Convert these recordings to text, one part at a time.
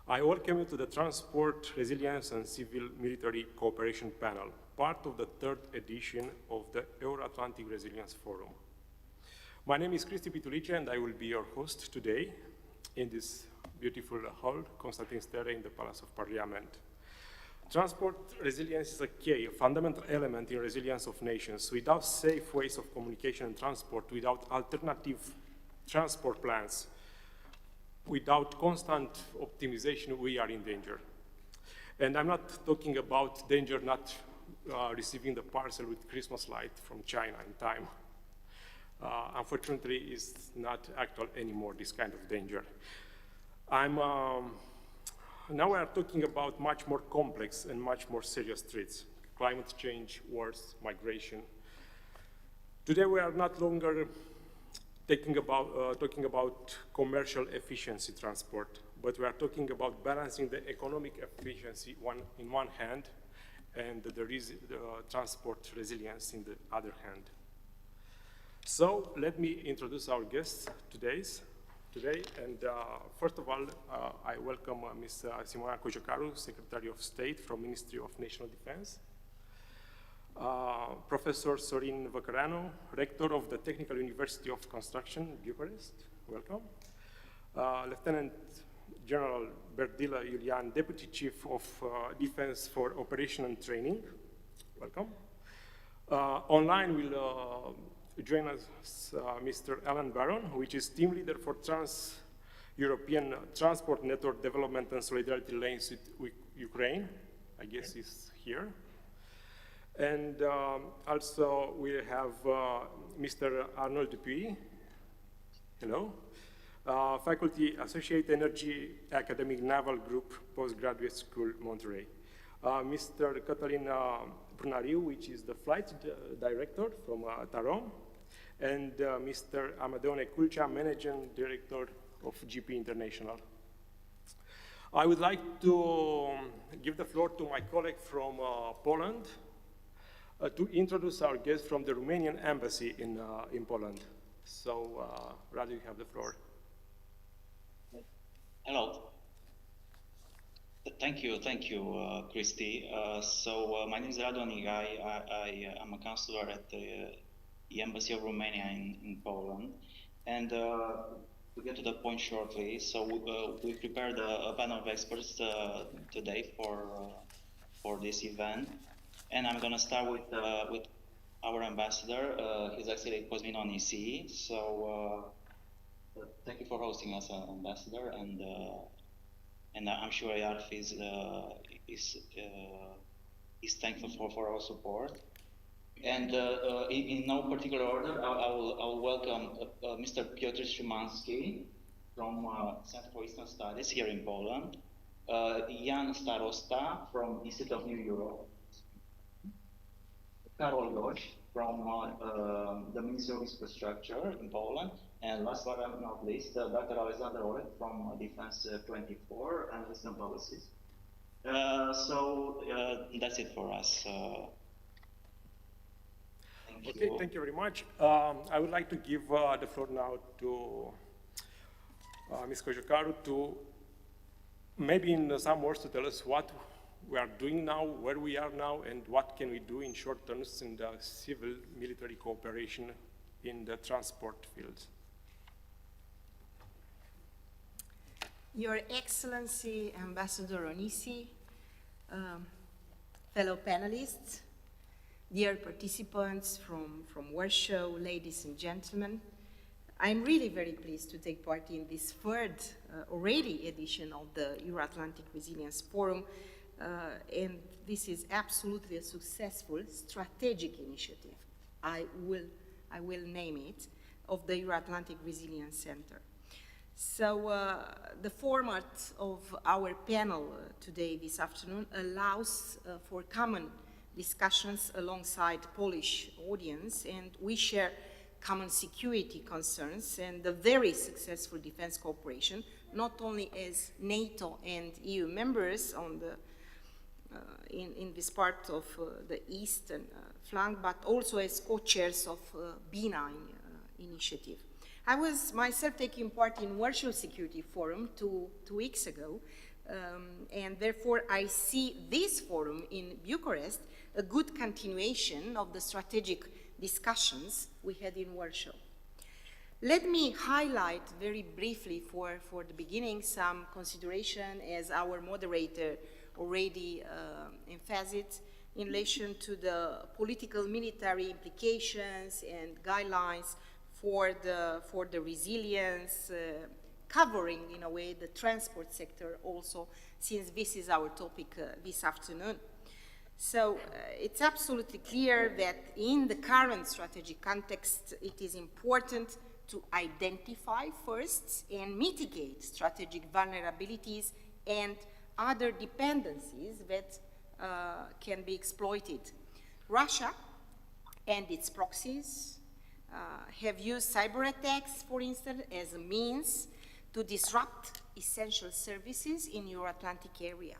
I welcome you to the Transport, Resilience and Civil Military Cooperation panel, part of the third edition of the Euro-Atlantic Resilience Forum. My name is Cristi Pitulice and I will be your host today in this beautiful hall, Constantin Stere in the Palace of Parliament. Transport resilience is a key, a fundamental element in resilience of nations. Without safe ways of communication and transport, without alternative transport plans, without constant optimization, we are in danger. And I'm not talking about danger not receiving the parcel with Christmas light from China in time. Unfortunately, it's not actual anymore, this kind of danger. Now we are talking about much more complex and much more serious threats: climate change, wars, migration. Today we are not longer talking about commercial efficiency transport, but we are talking about balancing the economic efficiency in one hand and the transport resilience in the other hand. So let me introduce our guests today. And first of all, I welcome Ms. Simona Cojocaru, Secretary of State from Ministry of National Defense. Professor Sorin Văcăreanu, Rector of the Technical University of Construction, Bucharest. Welcome. Lieutenant General Berdila Iulian, Deputy Chief of Defense for Operation and Training. Welcome. Online will join us Mr. Alan Baron, which is Team Leader for Trans-European Transport Network Development and Solidarity Lanes with Ukraine. I guess he's here. And also we have Mr. Arnold Dupuy. Hello. Faculty Associate Energy Academic Naval Group Postgraduate School, Monterey. Mr. Cătălin Brunariu, which is the Flight Director from Tarom, and Mr. Amadeo Neculcea, Managing Director of GP International. I would like to give the floor to my colleague from Poland to introduce our guest from the Romanian Embassy in Poland. So, Radu, you have the floor. Hello. Thank you, Cristi. My name is Radu Anigai. I am a counselor at the Embassy of Romania in Poland. And to get to the point shortly, so we prepared a panel of experts today for this event. And I'm going to start with our ambassador, His Excellency Cosmin Onisi. So thank you for hosting us, Ambassador. And I'm sure EARF is thankful for our support. And in no particular order, I will welcome Mr. Piotr Szymanski from Center for Eastern Studies here in Poland, Jan Starosta from Institute of New Europe, Karol Goś from the Ministry of Infrastructure in Poland, and last but not least, Dr. Alexander Orek from EARF2024 and Western Policies. So that's it for us. Thank you very much. I would like to give the floor now to Ms. Cojocaru to maybe in some words to tell us what we are doing now, where we are now, and what can we do in short terms in the civil-military cooperation in the transport field. Your Excellency, Ambassador Onisi, fellow panelists, dear participants from Warsaw, ladies and gentlemen, I'm really very pleased to take part in this third already edition of the Euro-Atlantic Resilience Forum, and this is absolutely a successful strategic initiative, I will name it, of the Euro-Atlantic Resilience Center. So the format of our panel today, this afternoon, allows for common discussions alongside Polish audience, and we share common security concerns and the very successful defense cooperation, not only as NATO and EU members on the in this part of the eastern flank, but also as co-chairs of BINA initiative. I was myself taking part in Warsaw Security Forum two weeks ago, And therefore I see this forum in Bucharest a good continuation of the strategic discussions we had in Warsaw. Let me highlight very briefly for the beginning some consideration, as our moderator already emphasized, in relation to the political military implications and guidelines for the resilience, covering in a way the transport sector also, since this is our topic this afternoon. So it's absolutely clear that in the current strategic context, it is important to identify first and mitigate strategic vulnerabilities and other dependencies that can be exploited. Russia and its proxies have used cyber attacks, for instance, as a means to disrupt essential services in Euro-Atlantic area.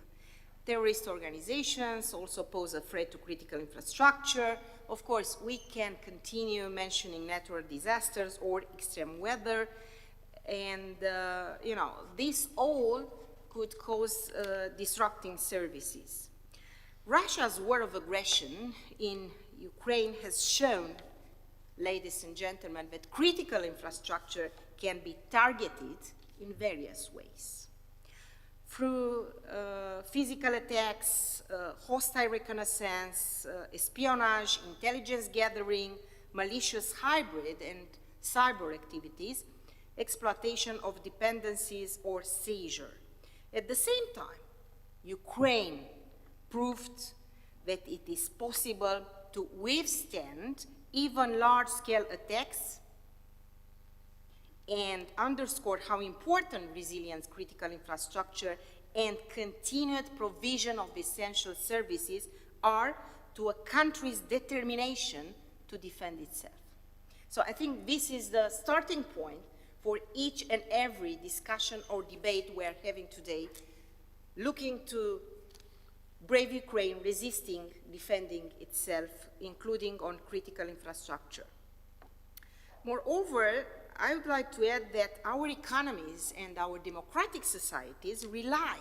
Terrorist organizations also pose a threat to critical infrastructure. Of course, we can continue mentioning natural disasters or extreme weather, and you know, this all could cause disrupting services. Russia's war of aggression in Ukraine has shown, ladies and gentlemen, that critical infrastructure can be targeted in various ways. Through physical attacks, hostile reconnaissance, espionage, intelligence gathering, malicious hybrid and cyber activities, exploitation of dependencies or seizure. At the same time, Ukraine proved that it is possible to withstand even large-scale attacks and underscored how important resilience, critical infrastructure, and continued provision of essential services are to a country's determination to defend itself. So I think this is the starting point for each and every discussion or debate we are having today, looking to brave Ukraine resisting, defending itself, including on critical infrastructure. Moreover, I would like to add that our economies and our democratic societies rely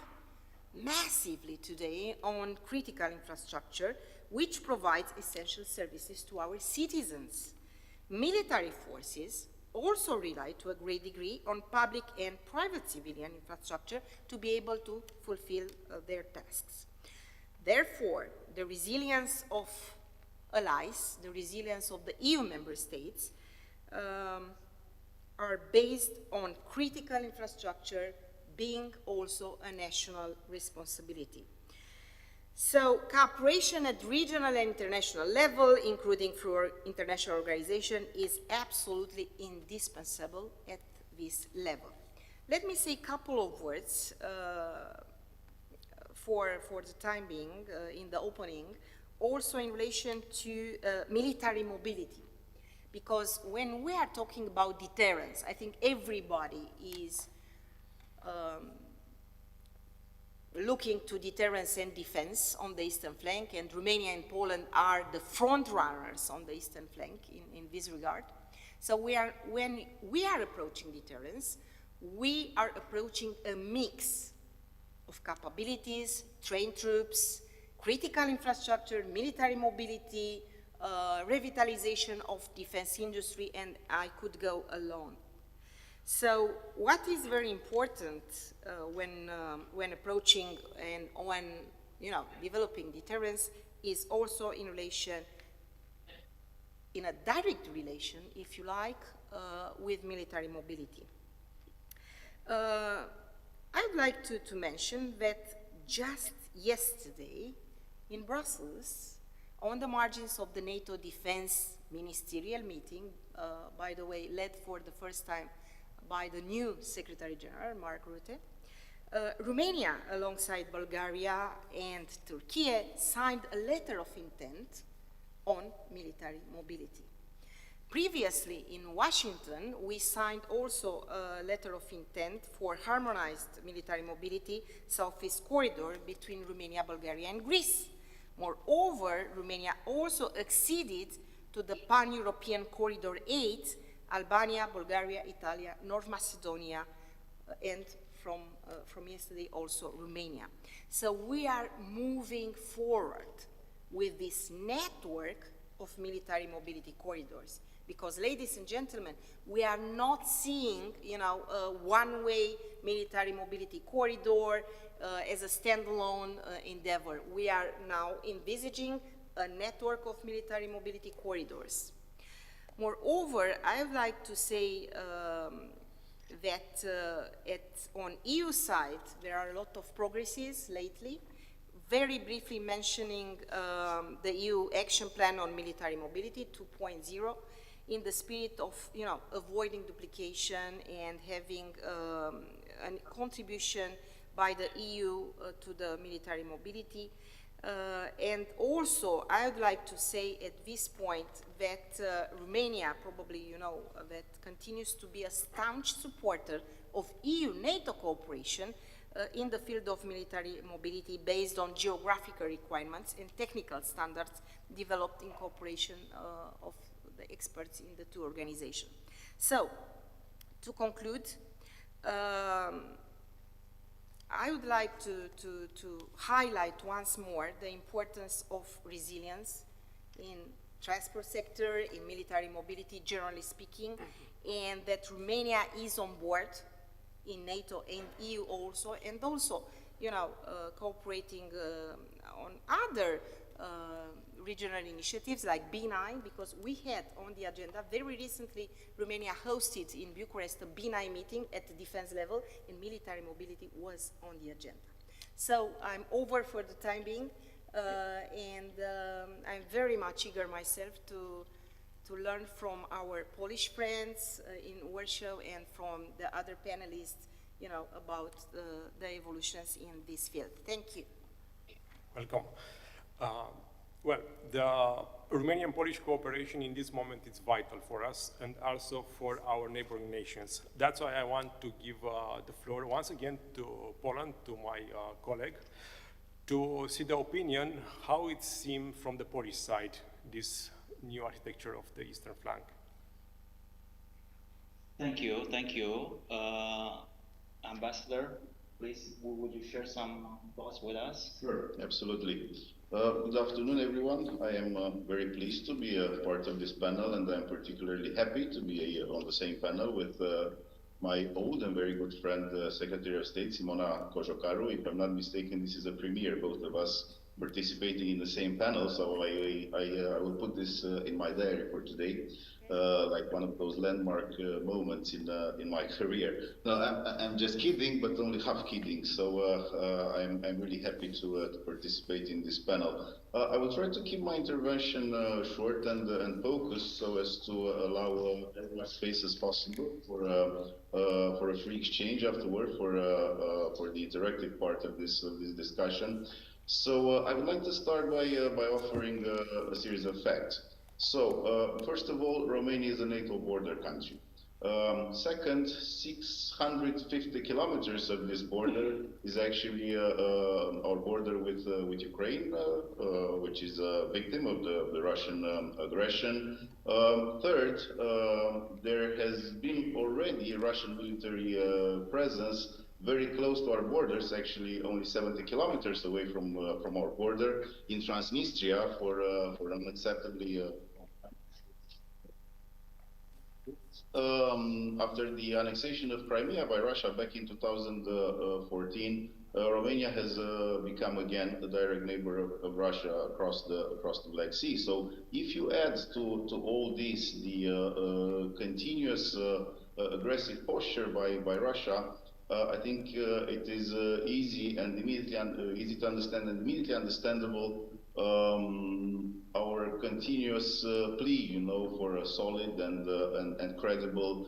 massively today on critical infrastructure, which provides essential services to our citizens. Military forces also rely to a great degree on public and private civilian infrastructure to be able to fulfill their tasks. Therefore, the resilience of allies, the resilience of the EU member states, are based on critical infrastructure being also a national responsibility. So cooperation at regional and international level, including through international organization, is absolutely indispensable at this level. Let me say a couple of words for the time being in the opening, also in relation to military mobility. Because when we are talking about deterrence, I think everybody is looking to deterrence and defense on the eastern flank, and Romania and Poland are the front runners on the eastern flank in this regard. So when we are approaching deterrence, we are approaching a mix of capabilities, trained troops, critical infrastructure, military mobility, revitalization of defense industry, and I could go along. So what is very important when approaching and when developing deterrence is also in relation, in a direct relation, if you like, with military mobility. I would like to mention that just yesterday in Brussels, on the margins of the NATO defense ministerial meeting, by the way, led for the first time by the new Secretary General, Mark Rutte, Romania, alongside Bulgaria and Turkey, signed a letter of intent on military mobility. Previously, in Washington, we signed also a letter of intent for harmonized military mobility Southeast corridor between Romania, Bulgaria, and Greece. Moreover, Romania also acceded to the Pan-European Corridor 8, Albania, Bulgaria, Italy, North Macedonia, and from yesterday also Romania. So we are moving forward with this network of military mobility corridors. Because, ladies and gentlemen, we are not seeing, you know, a one-way military mobility corridor as a standalone endeavor. We are now envisaging a network of military mobility corridors. Moreover, I would like to say that on EU side, there are a lot of progresses lately. Very briefly mentioning the EU Action Plan on Military Mobility 2.0, in the spirit of, you know, avoiding duplication and having a contribution by the EU to the military mobility. And also, I would like to say at this point that Romania, probably you know, that continues to be a staunch supporter of EU-NATO cooperation in the field of military mobility based on geographical requirements and technical standards developed in cooperation of the experts in the two organizations. So, to conclude, I would like to highlight once more the importance of resilience in transport sector, in military mobility, generally speaking, and that Romania is on board in NATO and EU also, and also, you know, cooperating on other regional initiatives like B9, because we had on the agenda very recently, Romania hosted in Bucharest a B9 meeting at the defense level, and military mobility was on the agenda. So I'm over for the time being, and I'm very much eager myself to learn from our Polish friends in Warsaw and from the other panelists, you know, about the evolutions in this field. Thank you. Welcome. Well, the Romanian-Polish cooperation in this moment is vital for us and also for our neighboring nations. That's why I want to give the floor once again to Poland, to my colleague, to see the opinion, how it seems from the Polish side, this new architecture of the eastern flank. Thank you. Ambassador, please, would you share some thoughts with us? Sure, absolutely. Good afternoon, everyone. I am very pleased to be a part of this panel, and I'm particularly happy to be on the same panel with my old and very good friend, Secretary of State, Simona Cojocaru. If I'm not mistaken, this is a premiere, both of us participating in the same panel, so I will put this in my diary for today. Like one of those landmark moments in my career. No, I'm just kidding, but only half kidding. So I'm really happy to participate in this panel. I will try to keep my intervention short and focused, so as to allow as much space as possible for a free exchange afterward, for the interactive part of this discussion. So I would like to start by offering a series of facts. So, first of all, Romania is a NATO border country. Second, 650 kilometers of this border is actually our border with Ukraine, which is a victim of the Russian aggression. Third, there has been already Russian military presence very close to our borders, actually only 70 kilometers away from our border in Transnistria for unacceptably after the annexation of Crimea by Russia back in 2014, Romania has become again a direct neighbor of Russia across the Black Sea. So if you add to all this the continuous aggressive posture by Russia, I think it is easy and immediately easy to understand and immediately understandable our continuous plea, you know, for a solid and credible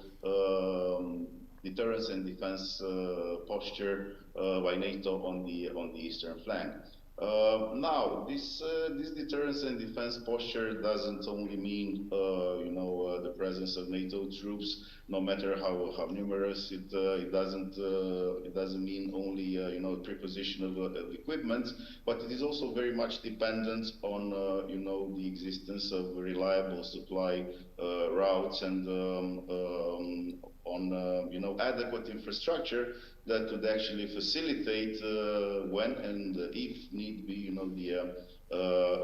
deterrence and defense posture by NATO on the eastern flank. Now, this deterrence and defense posture doesn't only mean, you know, the presence presence of NATO troops, no matter how numerous. It doesn't mean only preposition of equipment, but it is also very much dependent on the existence of reliable supply routes and on adequate infrastructure that would actually facilitate when and if need be the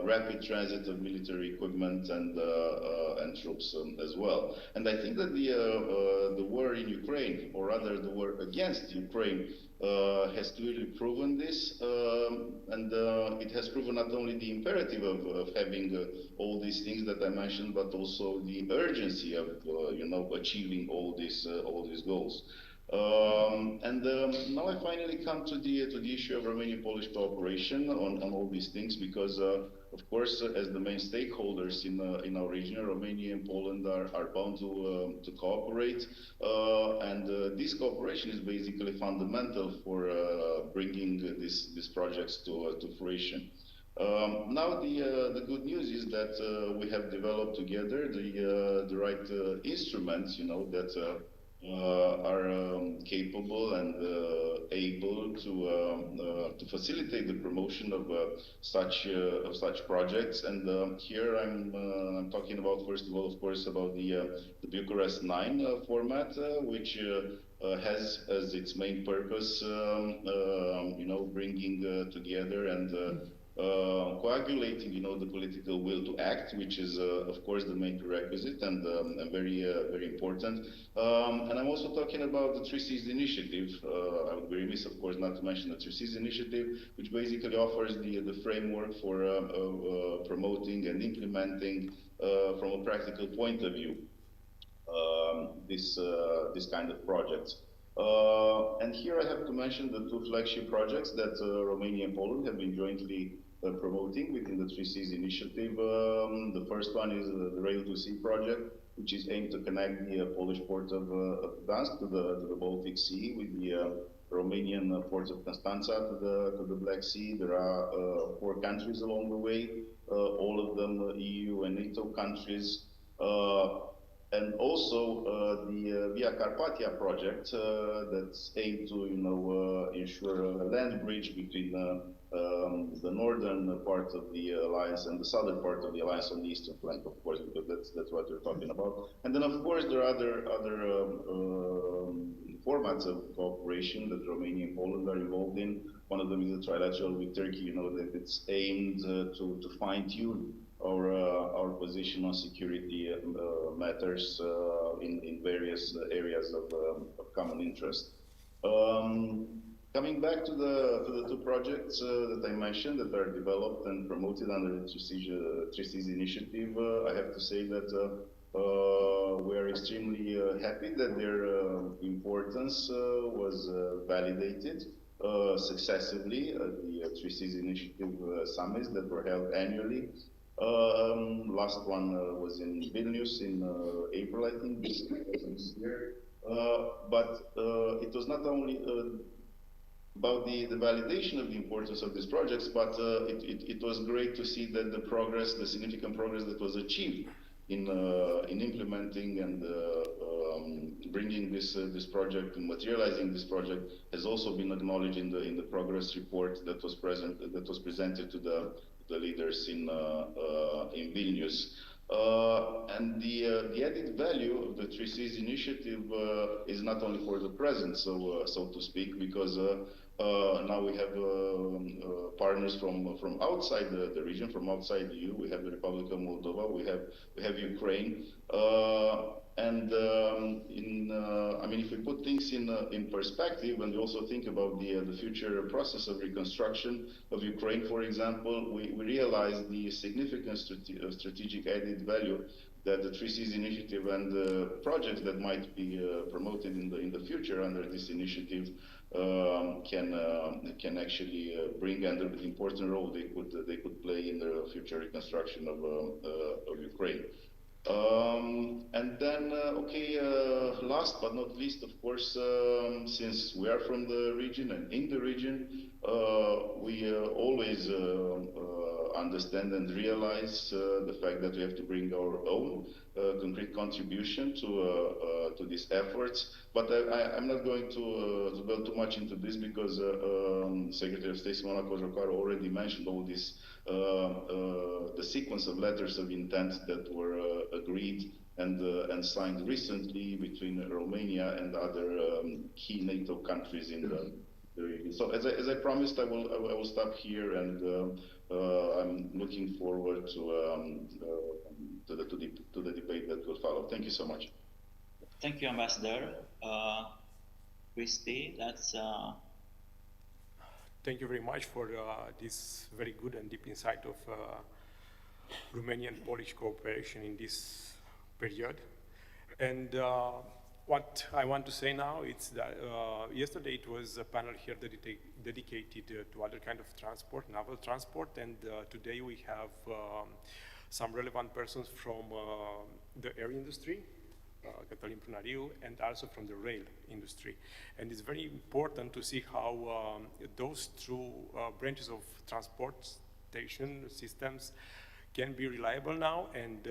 rapid transit of military equipment and troops as well. And I think that the war in Ukraine, or rather the war against Ukraine, has clearly proven this, and it has proven not only the imperative of having all these things that I mentioned, but also the urgency of achieving all these goals. Now I finally come to the issue of Romanian-Polish cooperation on all these things, because of course, as the main stakeholders in our region, Romania and Poland are bound to cooperate, and this cooperation is basically fundamental for bringing these projects to fruition. Now the good news is that we have developed together the right instruments, that are capable and able to facilitate the promotion of such projects. And here I'm talking about, first of all, of course, about the Bucharest 9 format, which has as its main purpose, bringing together and coagulating, the political will to act, which is, of course, the main prerequisite and very important. And I'm also talking about the Three Seas initiative. I would be remiss, of course, not to mention the Three Seas initiative, which basically offers the framework for promoting and implementing, from a practical point of view, this kind of projects. And here I have to mention the two flagship projects that Romania and Poland have been jointly promoting within the Three Seas initiative. The first one is the Rail to Sea project, which is aimed to connect the Polish port of Gdansk to the Baltic Sea, with the Romanian ports of Constanța to the Black Sea. There are 4 countries along the way, all of them EU and NATO countries. And also the Via Carpathia project that's aimed to ensure a land bridge between the northern part of the alliance and the southern part of the alliance on the eastern flank, of course, because that's what we're talking about. And then, of course, there are other formats of cooperation that Romania and Poland are involved in. One of them is the trilateral with Turkey, that it's aimed to fine-tune our position on security matters in various areas of common interest. Coming back to the two projects that I mentioned that are developed and promoted under the Three Seas initiative, I have to say that we are extremely happy that their importance was validated successively at the Three Seas initiative summits that were held annually. Last one was in Vilnius in April, I think, this year. But it was not only about the validation of the importance of these projects, but it was great to see that the significant progress that was achieved in implementing and bringing this project and materializing this project has also been acknowledged in the progress report that was presented to the leaders in Vilnius. And the added value of the Three Seas initiative is not only for the present, so to speak, because now we have partners from outside the region, from outside the EU. We have the Republic of Moldova, we have Ukraine, and I mean, if we put things in perspective, and we also think about the future process of reconstruction of Ukraine, for example, we realize the significant strategic added value that the Three Seas initiative and the projects that might be promoted in the future under this initiative can actually bring, and the important role they could play in the future reconstruction of Ukraine. And then, last but not least, of course, since we are from the region and in the region, We always understand and realize the fact that we have to bring our own concrete contribution to these efforts. But I'm not going to go too much into this because Secretary of State Simona Cojocaru already mentioned all this, the sequence of letters of intent that were agreed and signed recently between Romania and other key NATO countries in the region. So as I promised, I will stop here, and I'm looking forward to the debate that will follow. Thank you so much. Thank you, Ambassador. Christy, that's... Thank you very much for this very good and deep insight of Romanian-Polish cooperation in this period. And what I want to say now is that yesterday it was a panel here dedicated to other kind of transport, naval transport, and today we have some relevant persons from the air industry, Cătălin Prunariu, and also from the rail industry. And it's very important to see how those two branches of transportation systems can be reliable now and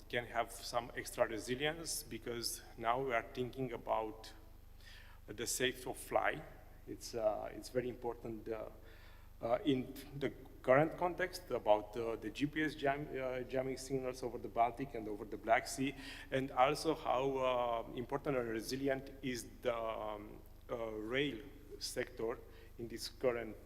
can have some extra resilience, because now we are thinking about the safety of fly. It's very important in the current context about the GPS jamming signals over the Baltic and over the Black Sea, and also how important and resilient is the rail sector in this current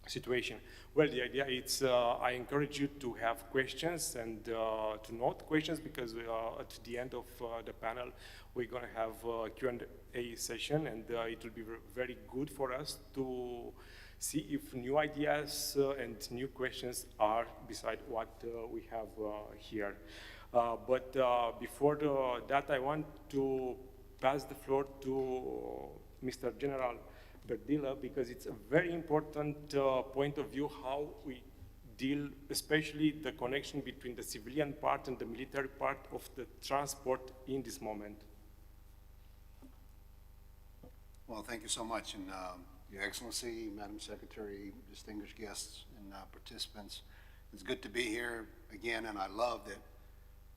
situation. Well, the idea is I encourage you to have questions and to note questions, because at the end of the panel we're going to have a Q&A session, and it will be very good for us to see if new ideas and new questions are beside what we have here. But before that, I want to pass the floor to Mr. General Berdila, because it's a very important point of view how we deal, especially the connection between the civilian part and the military part of the transport in this moment. Well, thank you so much, and Your Excellency, Madam Secretary, distinguished guests and participants. It's good to be here again, and I love that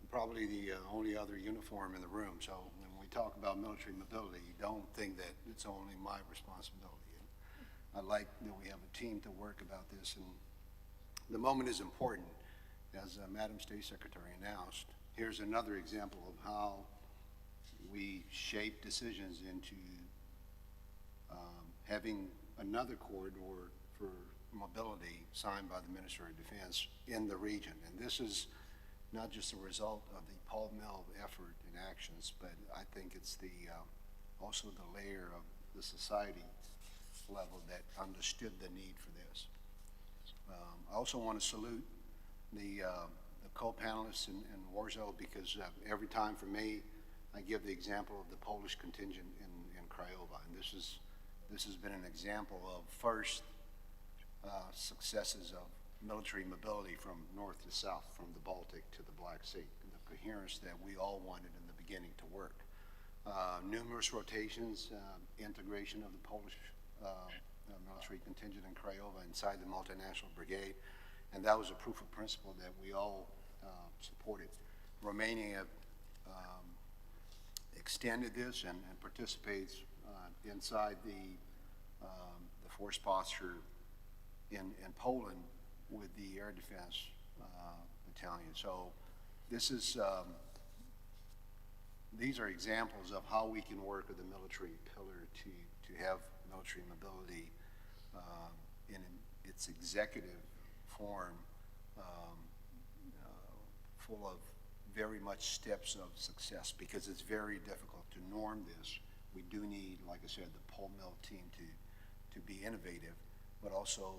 I'm probably the only other uniform in the room. So when we talk about military mobility, you don't think that it's only my responsibility. And I like that we have a team to work about this, and the moment is important, as Madam State Secretary announced. Here's another example of how we shape decisions into having another corridor for mobility signed by the Ministry of Defense in the region. And this is not just a result of the Paul Mill effort and actions, but I think it's the also the layer of the society level that understood the need for this. I also want to salute the co-panelists in Warsaw, because every time for me, I give the example of the Polish contingent in Craiova, and this has been an example of first successes of military mobility from north to south, from the Baltic to the Black Sea, and the coherence that we all wanted in the beginning to work. Numerous rotations, integration of the Polish military contingent in Craiova inside the multinational brigade, and that was a proof of principle that we all supported. Romania extended this and participates inside the force posture in Poland with the air defense battalion. So this is these are examples of how we can work with the military pillar to have military mobility in its executive form, full of very much steps of success, because it's very difficult to norm this. We do need, like I said, the Paul Mill team to be innovative, but also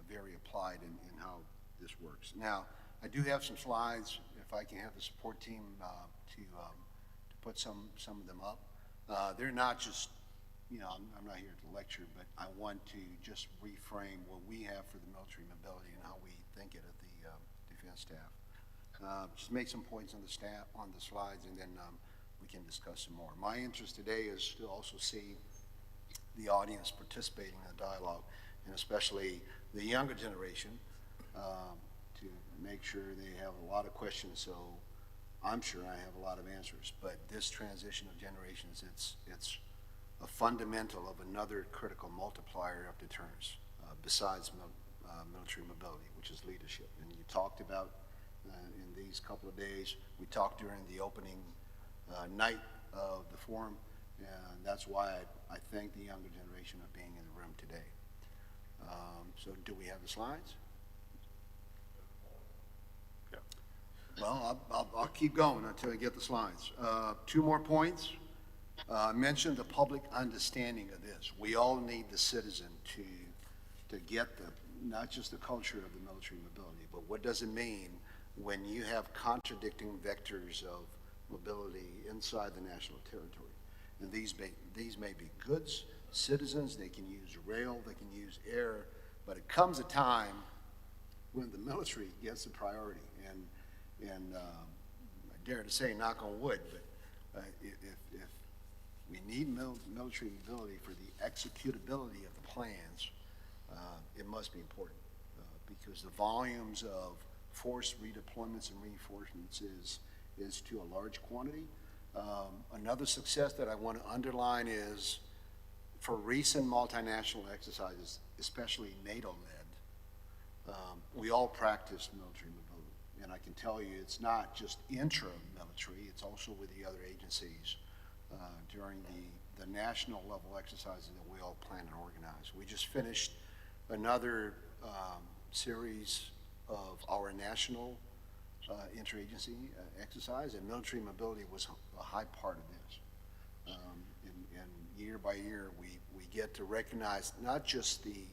very applied in how this works. Now, I do have some slides, if I can have the support team to put some of them up. They're not just, you know, I'm not here to lecture, but I want to just reframe what we have for the military mobility and how we think it at the defense staff. Just make some points on the slides, and then we can discuss some more. My interest today is to also see the audience participating in the dialogue, and especially the younger generation, to make sure they have a lot of questions, so I'm sure I have a lot of answers. But this transition of generations, it's a fundamental of another critical multiplier of deterrence, besides military mobility, which is leadership. And you talked about in these couple of days, we talked during the opening night of the forum, and that's why I thank the younger generation of being in the room today. So do we have the slides? Yeah. Well, I'll keep going until I get the slides. 2 more points. I mentioned the public understanding of this. We all need the citizen to get not just the culture of the military mobility, but what does it mean when you have contradicting vectors of mobility inside the national territory. And these may be goods, citizens, they can use rail, they can use air, but it comes a time when the military gets the priority. And I dare to say, knock on wood, but if we need military mobility for the executability of the plans, it must be important because the volumes of force redeployments and reinforcements is to a large quantity. Another success that I want to underline is for recent multinational exercises, especially NATO-led, we all practice military mobility. And I can tell you it's not just intra-military, it's also with the other agencies during the national level exercises that we all plan and organize. We just finished another series of our national interagency exercise, and military mobility was a high part of this. And year by year, we get to recognize not just the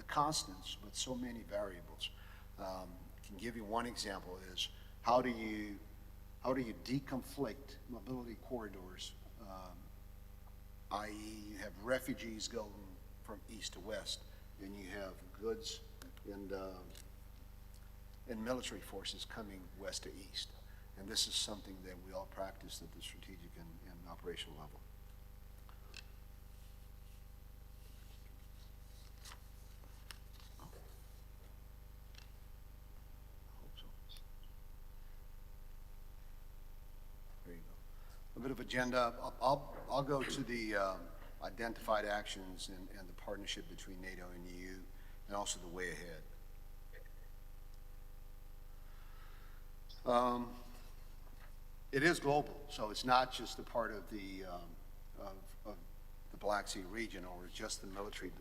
constants, but so many variables. I can give you one example is how do you deconflict mobility corridors, i.e. you have refugees going from east to west, and you have goods and military forces coming west to east. And this is something that we all practice at the strategic and operational level. I hope so. There you go. A bit of agenda. I'll go to the identified actions and the partnership between NATO and EU, and also the way ahead. It is global, so it's not just a part of the Black Sea region or just the military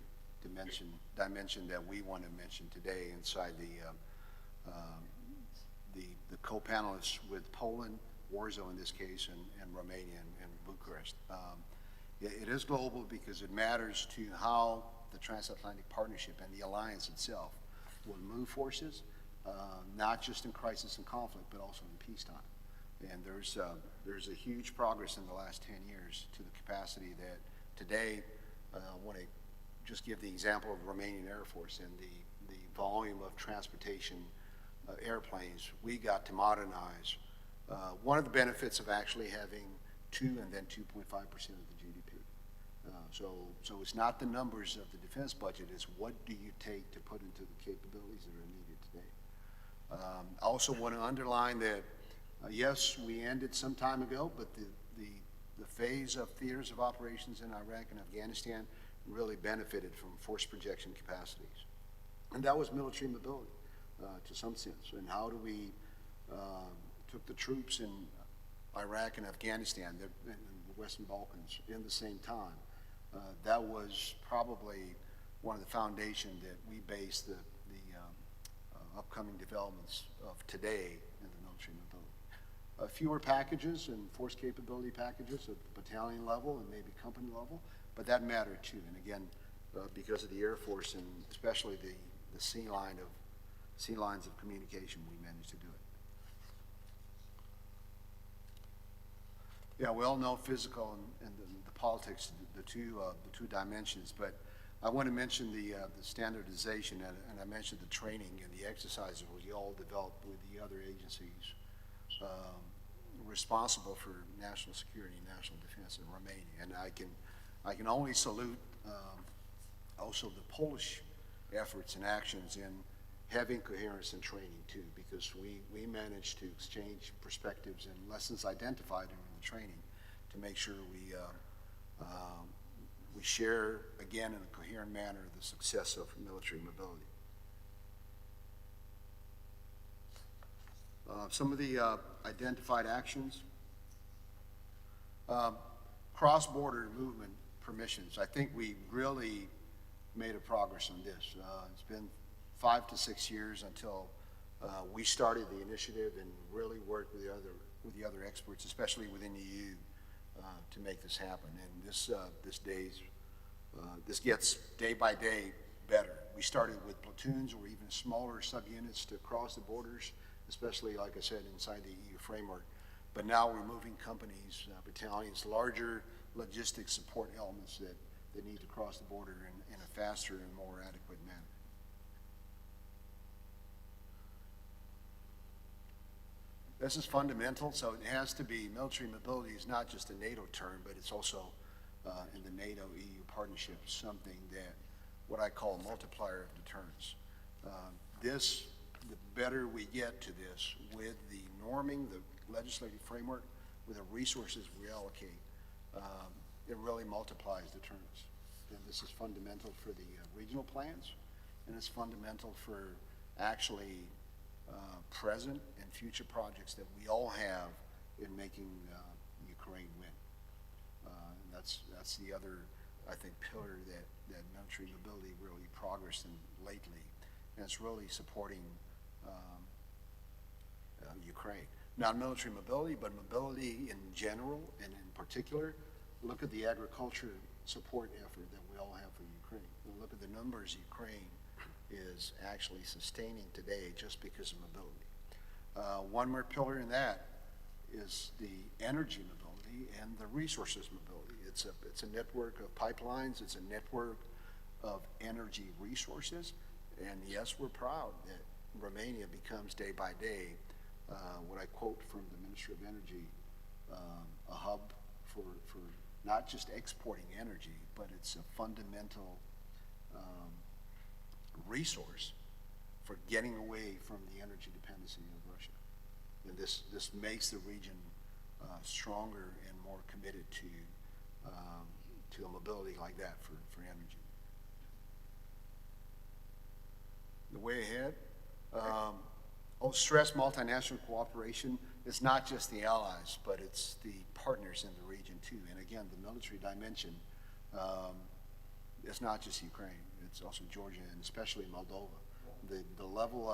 dimension that we want to mention today inside the co-panelists with Poland, Warsaw in this case, and Romania and Bucharest. It is global because it matters to how the transatlantic partnership and the alliance itself will move forces, not just in crisis and conflict, but also in peacetime. And there's a huge progress in the last 10 years to the capacity that today, I want to just give the example of the Romanian Air Force and the volume of transportation airplanes we got to modernize. One of the benefits of actually having 2 and then 2.5% of the GDP. So it's not the numbers of the defense budget, it's what do you take to put into the capabilities that are needed today. I also want to underline that, yes, we ended some time ago, but the phase of theaters of operations in Iraq and Afghanistan really benefited from force projection capacities. And that was military mobility to some sense. And how do we took the troops in Iraq and Afghanistan and the Western Balkans in the same time. That was probably one of the foundations that we base the upcoming developments of today in the military mobility. Fewer packages and force capability packages at the battalion level and maybe company level, but that mattered too. And again, because of the Air Force and especially the sea lines of communication, we managed to do it. Yeah, we all know physical and the politics, the two dimensions, but I want to mention the standardization, and I mentioned the training and the exercises we all developed with the other agencies responsible for national security and national defense in Romania. And I can only salute also the Polish efforts and actions in having coherence and training too, because we managed to exchange perspectives and lessons identified during the training to make sure we share, again, in a coherent manner, the success of military mobility. Some of the identified actions. Cross-border movement permissions. I think we really made a progress on this. It's been 5 to 6 years until we started the initiative and really worked with the other experts, especially within the EU, to make this happen. And this gets day by day better. We started with platoons or even smaller subunits to cross the borders, especially, like I said, inside the EU framework. But now we're moving companies, battalions, larger logistic support elements that need to cross the border in a faster and more adequate manner. This is fundamental, so it has to be, military mobility is not just a NATO term, but it's also in the NATO-EU partnership, something that, what I call multiplier of deterrence. The better we get to this with the norming, the legislative framework, with the resources we allocate, it really multiplies deterrence. And this is fundamental for the regional plans, and it's fundamental for actually present and future projects that we all have in making Ukraine win. And that's the other, I think, pillar that military mobility really progressed in lately, and it's really supporting Ukraine. Not military mobility, but mobility in general and in particular. Look at the agriculture support effort that we all have for Ukraine. Look at the numbers Ukraine is actually sustaining today just because of mobility. One more pillar in that is the energy mobility and the resources mobility. It's a network of pipelines, it's a network of energy resources, and yes, we're proud that Romania becomes day by day, what I quote from the Ministry of Energy, a hub for not just exporting energy, but it's a fundamental resource for getting away from the energy dependency of Russia. And this makes the region stronger and more committed to a mobility like that for energy. The way ahead, stress multinational cooperation. It's not just the allies, but it's the partners in the region too. And again, the military dimension, it's not just Ukraine, it's also Georgia and especially Moldova. The level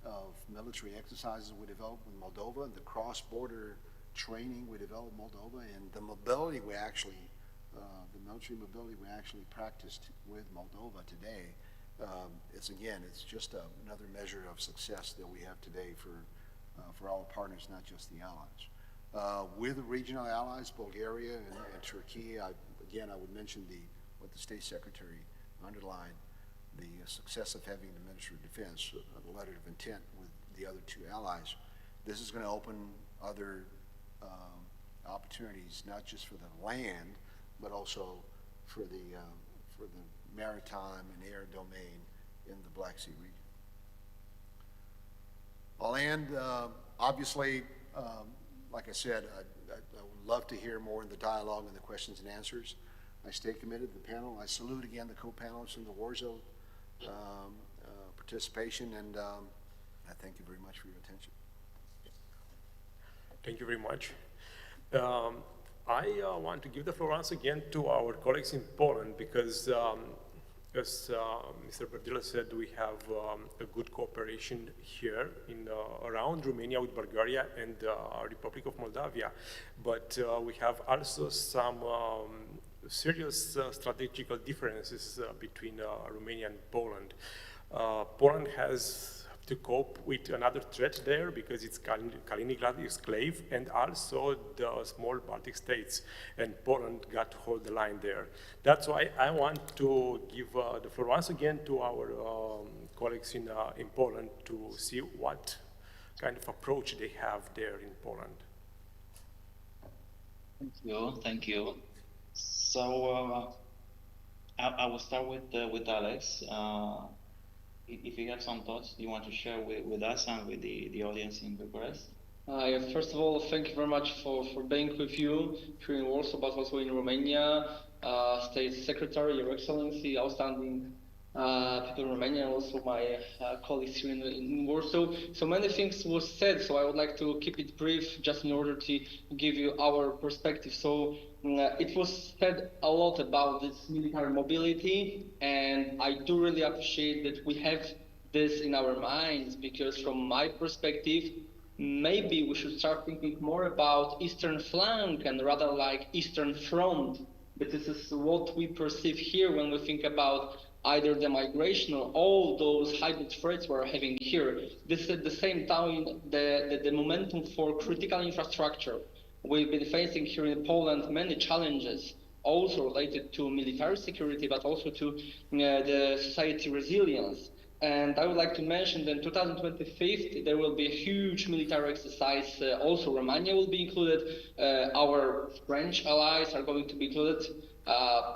of military exercises we developed in Moldova, the cross-border training we developed in Moldova, and the mobility we actually, the military mobility we actually practiced with Moldova today, it's just another measure of success that we have today for all partners, not just the allies. With the regional allies, Bulgaria and Turkey, I would mention what the State Secretary underlined, the success of having the Minister of Defense, the letter of intent with the other two allies. This is going to open other opportunities, not just for the land, but also for the maritime and air domain in the Black Sea region. I'll end, obviously, like I said, I would love to hear more in the dialogue and the questions and answers. I stay committed to the panel. I salute again the co-panelists in the Warsaw participation, and I thank you very much for your attention. Thank you very much. I want to give the floor once again to our colleagues in Poland because, as Mr. Berdila said, we have a good cooperation here in around Romania with Bulgaria and Republic of Moldavia, but we have also some serious strategical differences between Romania and Poland. Poland has to cope with another threat there because it's Kaliningrad exclave and also the small Baltic states, and Poland got to hold the line there. That's why I want to give the floor once again to our colleagues in Poland to see what kind of approach they have there in Poland. Thank you. So I will start with Alex. If you have some thoughts you want to share with us and with the audience in Bucharest. Yeah, first of all, thank you very much for being with you here in Warsaw, but also in Romania. State Secretary, Your Excellency, outstanding people in Romania, and also my colleagues here in Warsaw. So many things was said, so I would like to keep it brief just in order to give you our perspective. So it was said a lot about this military mobility, and I do really appreciate that we have this in our minds, because from my perspective, maybe we should start thinking more about Eastern flank and rather like Eastern front. But this is what we perceive here when we think about either the migration or all those hybrid threats we're having here. This is at the same time the momentum for critical infrastructure. We've been facing here in Poland many challenges, also related to military security, but also to the society resilience. And I would like to mention that in 2025, there will be a huge military exercise. Also, Romania will be included. Our French allies are going to be included.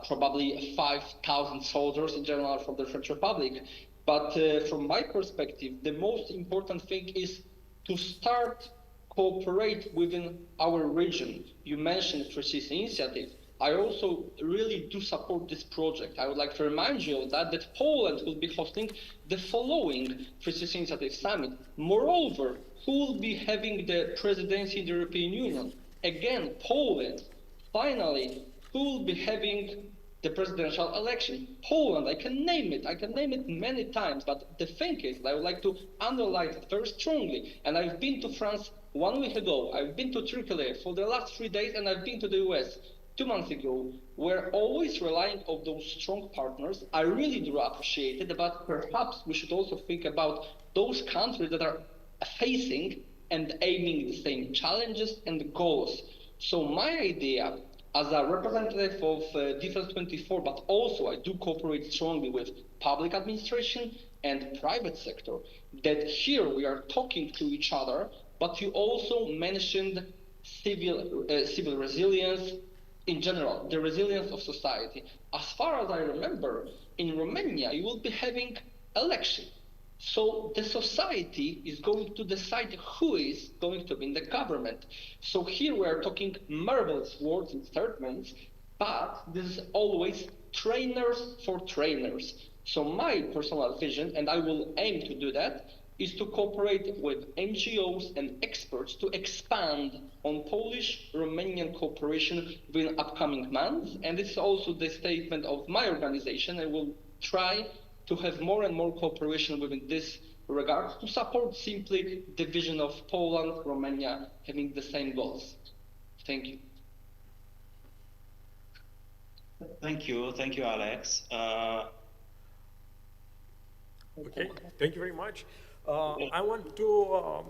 Probably 5,000 soldiers in general from the French Republic. But from my perspective, the most important thing is to start cooperate within our region. You mentioned 3Cs initiative. I also really do support this project. I would like to remind you of that Poland will be hosting the following 3Cs Initiative Summit. Moreover, who will be having the presidency in the European Union? Again, Poland. Finally, who will be having the presidential election? Poland. I can name it many times, but the thing is, I would like to underline it very strongly. And I've been to France 1 week ago, I've been to Turkey for the last 3 days, and I've been to the US 2 months ago. We're always relying on those strong partners. I really do appreciate it, but perhaps we should also think about those countries that are facing and aiming the same challenges and goals. So my idea, as a representative of Defense 24, but also I do cooperate strongly with public administration and private sector, that here we are talking to each other, but you also mentioned civil resilience, in general, the resilience of society. As far as I remember, in Romania, you will be having election. So the society is going to decide who is going to be in the government. So here we are talking marvelous words and statements, but this is always trainers for trainers. So my personal vision, and I will aim to do that, is to cooperate with NGOs and experts to expand on Polish-Romanian cooperation within upcoming months. And this is also the statement of my organization. I will try to have more and more cooperation within this regard to support simply the vision of Poland, Romania having the same goals. Thank you. Thank you, Alex. Okay, thank you very much. I want to,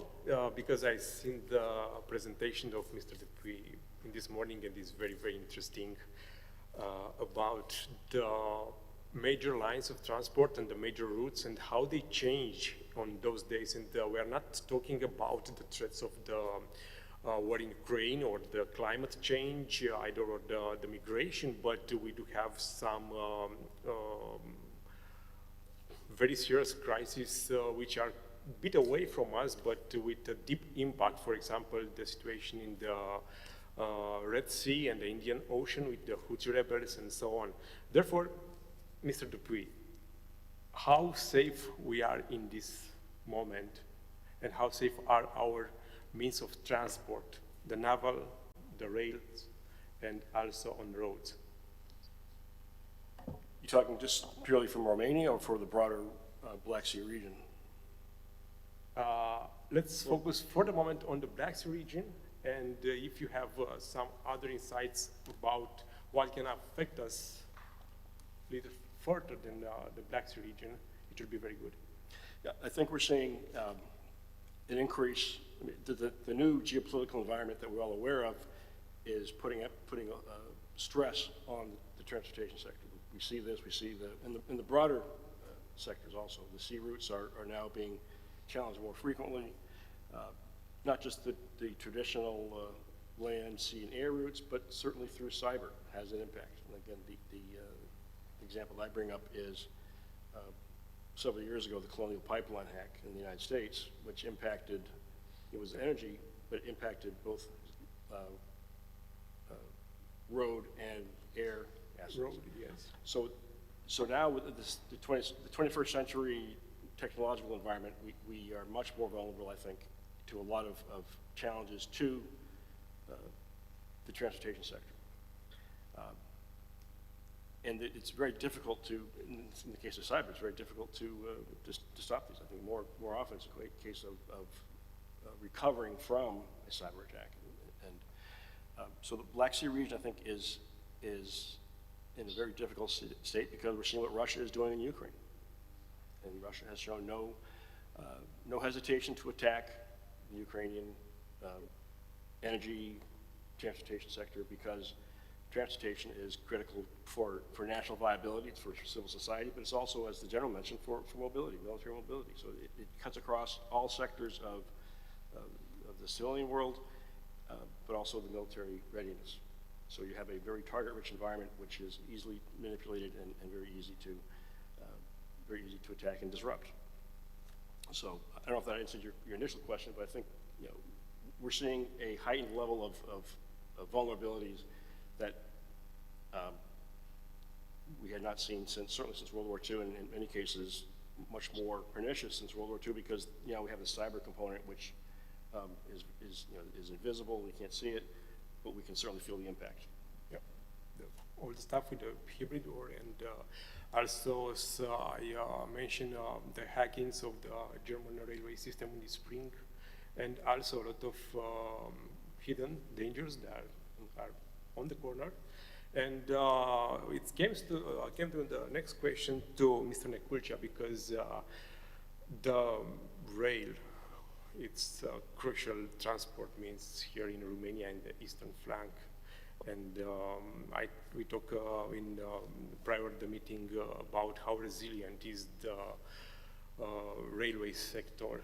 because I've seen the presentation of Mr. Dupuy in this morning, and it's very, very interesting about the major lines of transport and the major routes and how they change on those days. And we are not talking about the threats of the war in Ukraine or the climate change, either or the migration, but we do have some very serious crises which are a bit away from us, but with a deep impact. For example, the situation in the Red Sea and the Indian Ocean with the Houthi rebels and so on. Therefore, Mr. Dupuy, how safe we are in this moment, and how safe are our means of transport, the naval, the rails, and also on roads? You talking just purely from Romania or for the broader Black Sea region? Let's focus for the moment on the Black Sea region, and if you have some other insights about what can affect us a little further than the Black Sea region, it will be very good. Yeah, I think we're seeing an increase. I mean, the new geopolitical environment that we're all aware of is putting stress on the transportation sector. We see this, we see in the broader sectors also. The sea routes are now being challenged more frequently, not just the traditional land, sea, and air routes, but certainly through cyber has an impact. And again, The example I bring up is several years ago, the Colonial Pipeline hack in the United States, which impacted, it was energy, but it impacted both road and air assets. Road, yes. So now with this, the 21st century technological environment, we are much more vulnerable, I think, to a lot of challenges to the transportation sector. And it's very difficult to, in the case of cyber, it's very difficult to stop these. I think more often it's a case of recovering from a cyber attack. And so the Black Sea region, I think, is in a very difficult state because we're seeing what Russia is doing in Ukraine. And Russia has shown no hesitation to attack the Ukrainian energy transportation sector because transportation is critical for national viability, it's for civil society, but it's also, as the general mentioned, for mobility, military mobility. So it cuts across all sectors of the civilian world, but also the military readiness. So you have a very target-rich environment, which is easily manipulated and very easy to attack and disrupt. So I don't know if that answered your initial question, but I think we're seeing a heightened level of vulnerabilities that we had not seen certainly since World War II, and in many cases much more pernicious since World War II because we have the cyber component, which is invisible, we can't see it, but we can certainly feel the impact. Yeah, all the stuff with the hybrid war, and also I mentioned the hackings of the German railway system in the spring, and also a lot of hidden dangers that are on the corner. And it came to the next question to Mr. Nekulcha, because the rail, it's a crucial transport means here in Romania in the eastern flank. And we talked prior to the meeting about how resilient is the railway sector.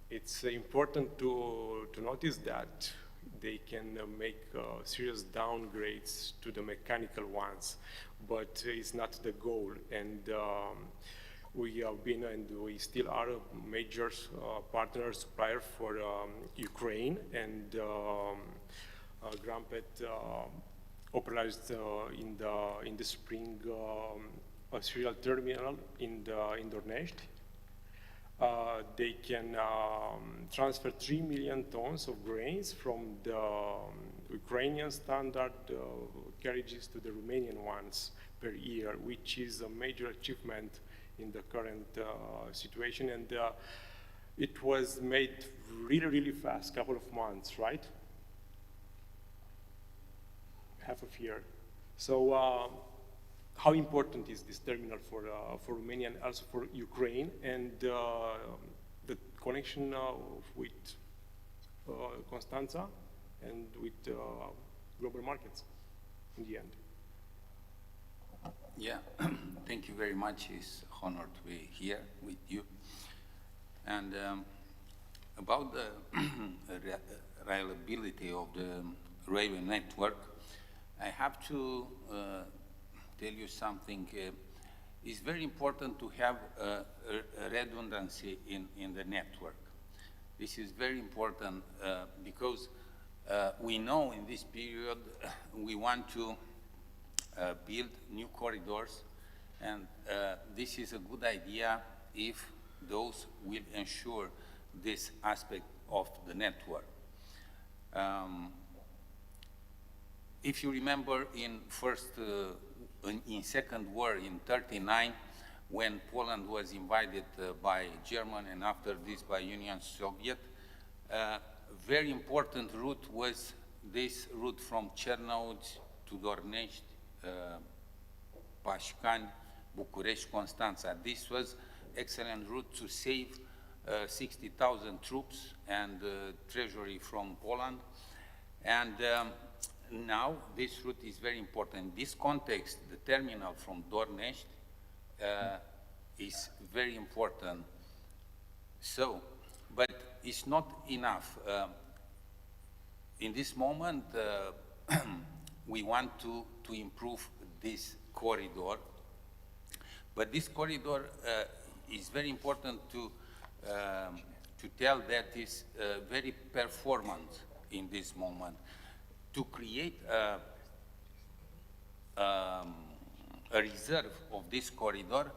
It's important to notice that they can make serious downgrades to the mechanical ones, but it's not the goal. And we have been and we still are a major partner supplier for Ukraine, and Grampet authorized in the spring a serial terminal in Dornești. They can transfer 3 million tons of grains from the Ukrainian standard carriages to the Romanian ones per year, which is a major achievement in the current situation. And it was made really, really fast, couple of months, right? Half a year. So how important is this terminal for Romania and also for Ukraine, and the connection with Constanța and with global markets in the end? Yeah, thank you very much. It's an honor to be here with you. And about the reliability of the railway network, I have to tell you something. It's very important to have a redundancy in the network. This is very important because we know in this period we want to build new corridors, and this is a good idea if those will ensure this aspect of the network. If you remember in Second War in '39, when Poland was invaded by German and after this by Union Soviet, very important route was this route from Cernăuți to Dornești, Pașcani, București, Constanța. This was excellent route to save 60,000 troops and treasury from Poland. And now this route is very important. In this context, the terminal from Dornești is very important. So, but it's not enough. In this moment, we want to improve this corridor But this corridor is very important to tell that is very performant in this moment. To create a reserve of this corridor,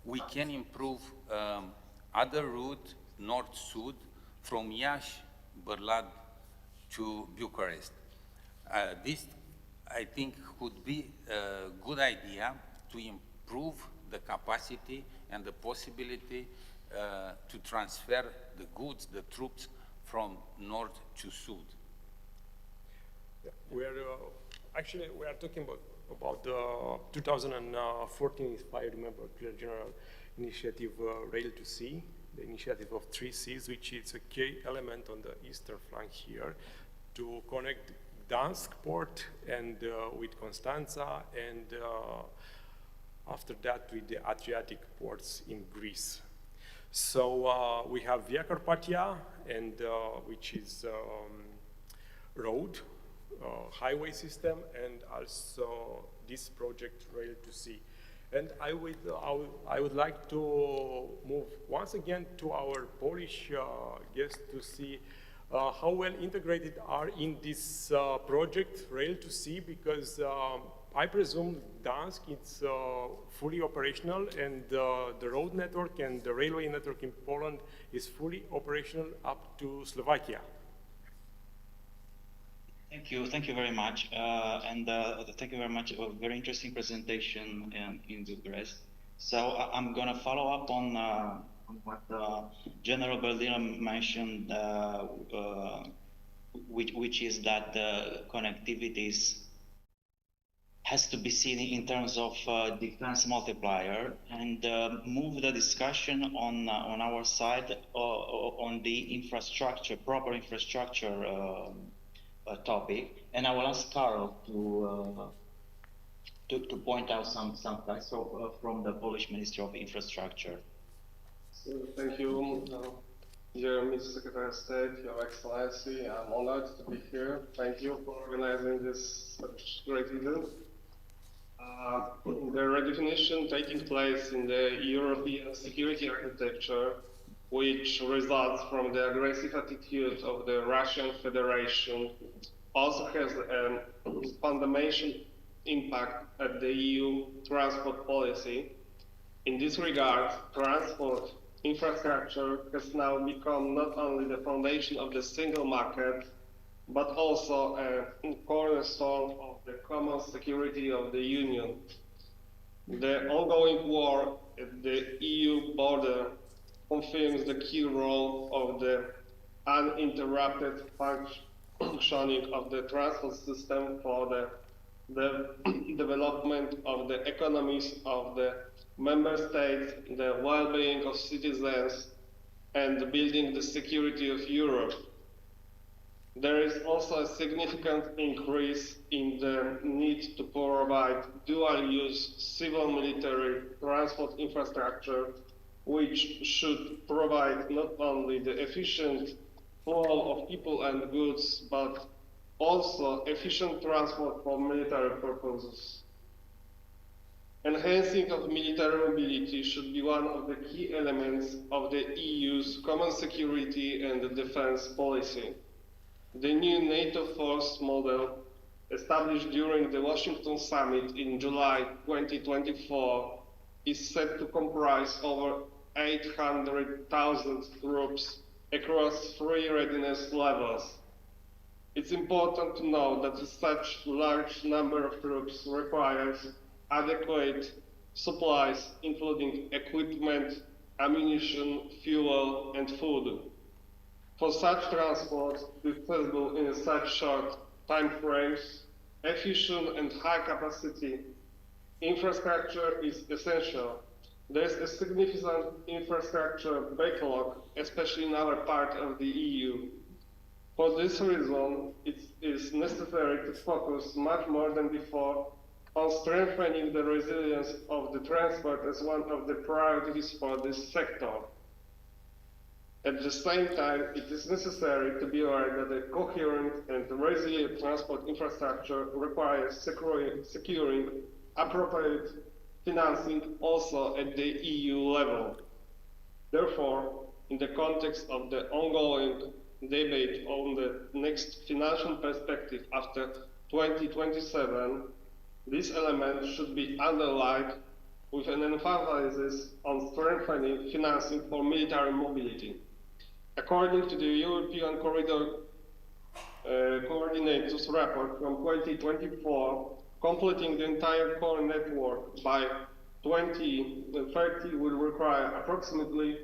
we can improve other route, north-south, from Iași, Bârlad to Bucharest. This, I think, could be a good idea to improve the capacity and the possibility to transfer the goods, the troops, from north to south. Yeah, we are actually we are talking about the 2014, if I remember, Clear General Initiative Rail to Sea, the initiative of 3 Seas, which is a key element on the eastern flank here to connect Gdansk port and with Constanța, and after that with the Adriatic ports in Greece. So we have Via Carpathia, and which is road, highway system, and also this project Rail to Sea. And I would like to move once again to our Polish guests to see how well integrated are in this project Rail to Sea, because I presume Gdansk is fully operational, and the road network and the railway network in Poland is fully operational up to Slovakia. Thank you very much, and thank you very much. A very interesting presentation in Bucharest. So I'm going to follow up on what General Berdila mentioned, which is that the connectivities has to be seen in terms of defense multiplier, and move the discussion on our side on the infrastructure, proper infrastructure topic. And I will ask Karol to point out some facts from the Polish Ministry of Infrastructure. So, thank you, dear Mr. Secretary of State, Your Excellency. I'm honored to be here. Thank you for organizing this such great event. The redefinition taking place in the European security architecture, which results from the aggressive attitude of the Russian Federation, also has a fundamental impact at the EU transport policy. In this regard, transport infrastructure has now become not only the foundation of the single market, but also a cornerstone of the common security of the Union. The ongoing war at the EU border confirms the key role of the uninterrupted functioning of the transport system for the development of the economies of the member states, the well-being of citizens, and building the security of Europe. There is also a significant increase in the need to provide dual-use civil-military transport infrastructure, which should provide not only the efficient flow of people and goods, but also efficient transport for military purposes. Enhancing of military mobility should be one of the key elements of the EU's common security and defense policy. The new NATO force model, established during the Washington summit in July 2024, is set to comprise over 800,000 troops across 3 readiness levels. It's important to note that such large number of troops requires adequate supplies, including equipment, ammunition, fuel, and food. For such transport to be feasible in such short time frames, efficient and high capacity infrastructure is essential. There is a significant infrastructure backlog, especially in our part of the EU. For this reason, it is necessary to focus much more than before on strengthening the resilience of the transport as one of the priorities for this sector. At the same time, it is necessary to be aware that a coherent and resilient transport infrastructure requires securing appropriate financing also at the EU level. Therefore, in the context of the ongoing debate on the next financial perspective after 2027, this element should be underlined with an emphasis on strengthening financing for military mobility. According to the European Corridor Coordinators report from 2024, completing the entire core network by 2030 will require approximately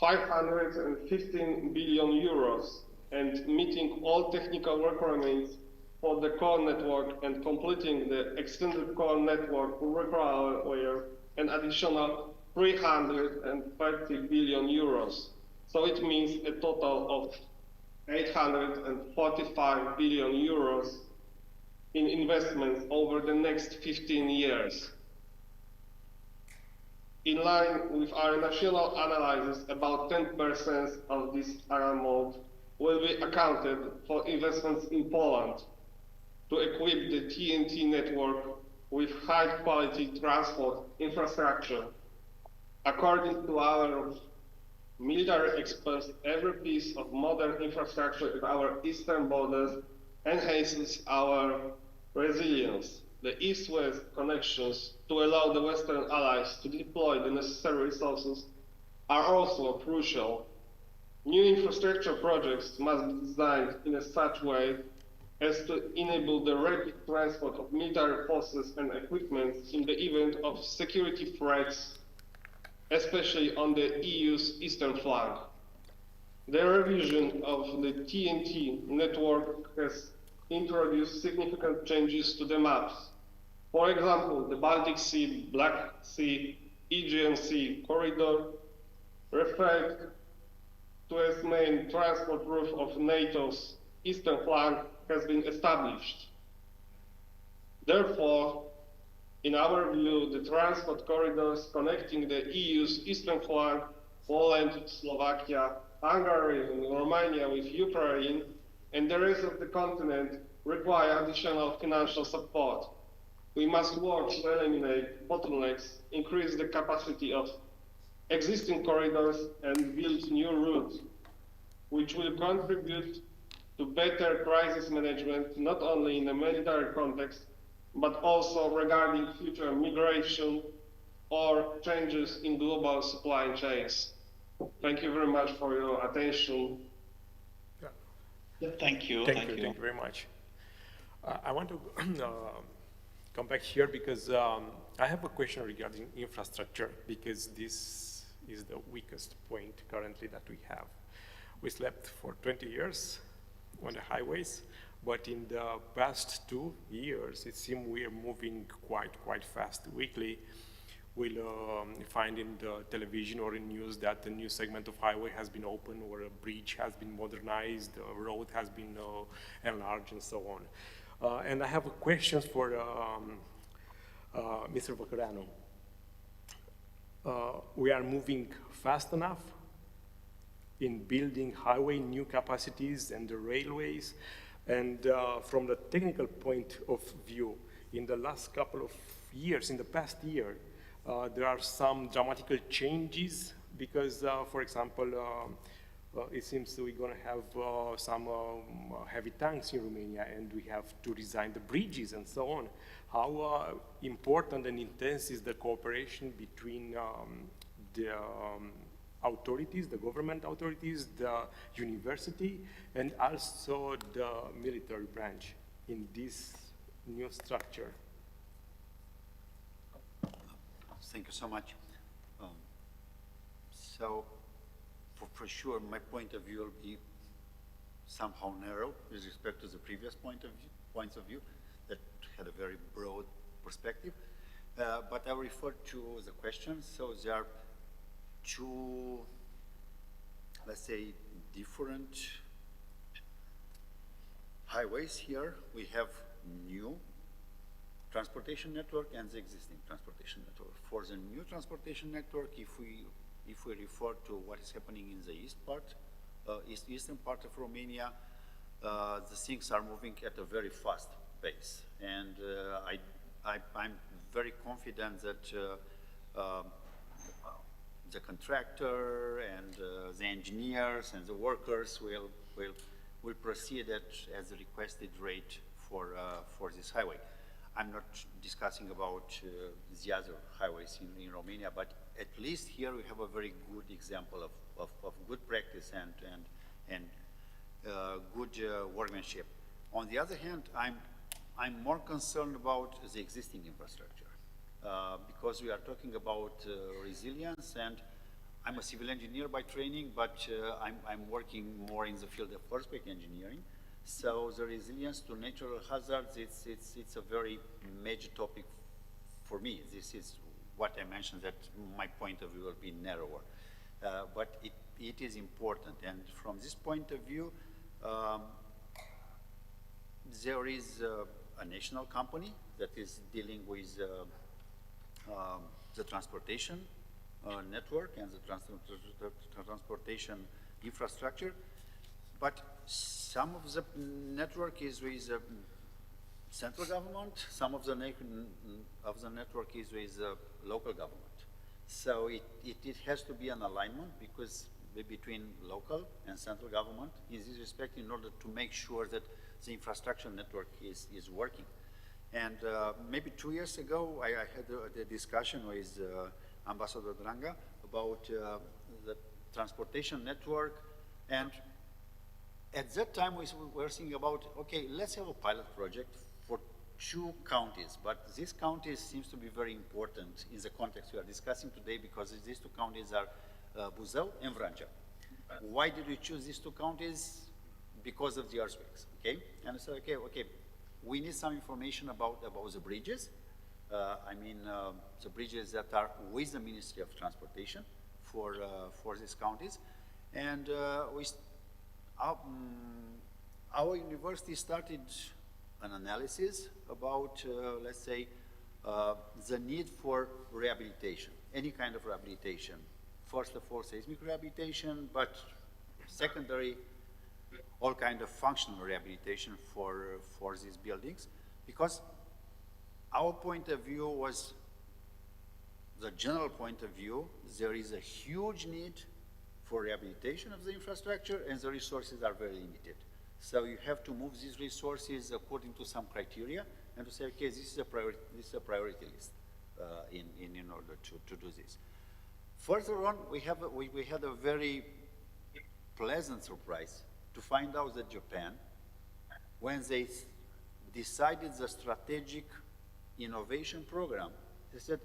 515 billion euros, and meeting all technical requirements for the core network and completing the extended core network will require an additional 330 billion euros. So it means a total of 845 billion euros in investments over the next 15 years. In line with our national analysis, about 10% of this amount will be accounted for investments in Poland to equip the TNT network with high-quality transport infrastructure. According to our military experts, every piece of modern infrastructure at our eastern borders enhances our resilience. The east-west connections to allow the Western allies to deploy the necessary resources are also crucial. New infrastructure projects must be designed in such a way as to enable the rapid transport of military forces and equipment in the event of security threats, especially on the EU's eastern flank. The revision of the TNT network has introduced significant changes to the maps. For example, the Baltic Sea, Black Sea, Aegean Sea corridor, referred to as main transport route of NATO's eastern flank, has been established. Therefore, in our view, the transport corridors connecting the EU's eastern flank, Poland, Slovakia, Hungary, and Romania with Ukraine, and the rest of the continent require additional financial support. We must work to eliminate bottlenecks, increase the capacity of existing corridors, and build new routes, which will contribute to better crisis management, not only in a military context, but also regarding future migration or changes in global supply chains. Thank you very much for your attention. Thank you. Thank you very much. I want to come back here because I have a question regarding infrastructure, because this is the weakest point currently that we have. We slept for 20 years on the highways, but in the past 2 years, it seems we are moving quite fast. Weekly, we'll find in the television or in news that a new segment of highway has been opened, or a bridge has been modernized, a road has been enlarged, and so on. And I have a question for Mr. Văcăreanu. We are moving fast enough in building highway new capacities and the railways, and from the technical point of view, in the last couple of years, in the past year, there are some dramatical changes because, for example, it seems we're going to have some heavy tanks in Romania, and we have to design the bridges and so on. How important and intense is the cooperation between the authorities, the government authorities, the university, and also the military branch in this new structure? Thank you so much. So, for sure, my point of view will be somehow narrow with respect to the previous points of view that had a very broad perspective. But I refer to the questions. So there are two, let's say, different highways here. We have new transportation network and the existing transportation network. For the new transportation network, if we refer to what is happening in the eastern part of Romania, the things are moving at a very fast pace. And I'm very confident that the contractor and the engineers and the workers will proceed at the requested rate for this highway. I'm not discussing about the other highways in Romania, but at least here we have a very good example of good practice and good workmanship. On the other hand, I'm more concerned about the existing infrastructure because we are talking about resilience, and I'm a civil engineer by training, but I'm working more in the field of earthquake engineering. So the resilience to natural hazards, it's a very major topic for me. This is what I mentioned, that my point of view will be narrower. But it is important. And from this point of view, there is a national company that is dealing with the transportation network and the transportation infrastructure. But some of the network is with central government, some of the network is with local government. So it has to be an alignment between local and central government in this respect, in order to make sure that the infrastructure network is working. And maybe 2 years ago, I had a discussion with Ambassador Dranga about the transportation network, and at that time we were thinking about, okay, let's have a pilot project for 2 counties, but these counties seems to be very important in the context we are discussing today, because these 2 counties are Buzău and Vrancea. Why did we choose these 2 counties? Because of the earthquakes, okay? And so, okay, we need some information about the bridges. The bridges that are with the Ministry of Transportation for these counties. And our university started an analysis about, let's say, the need for rehabilitation, any kind of rehabilitation. First of all, seismic rehabilitation, but secondary, all kind of functional rehabilitation for these buildings, because our point of view was, the general point of view, there is a huge need for rehabilitation of the infrastructure, and the resources are very limited. So you have to move these resources according to some criteria, and to say, okay, this is a priority list in order to do this. Further on, we had a very pleasant surprise to find out that Japan, when they decided the strategic innovation program, they said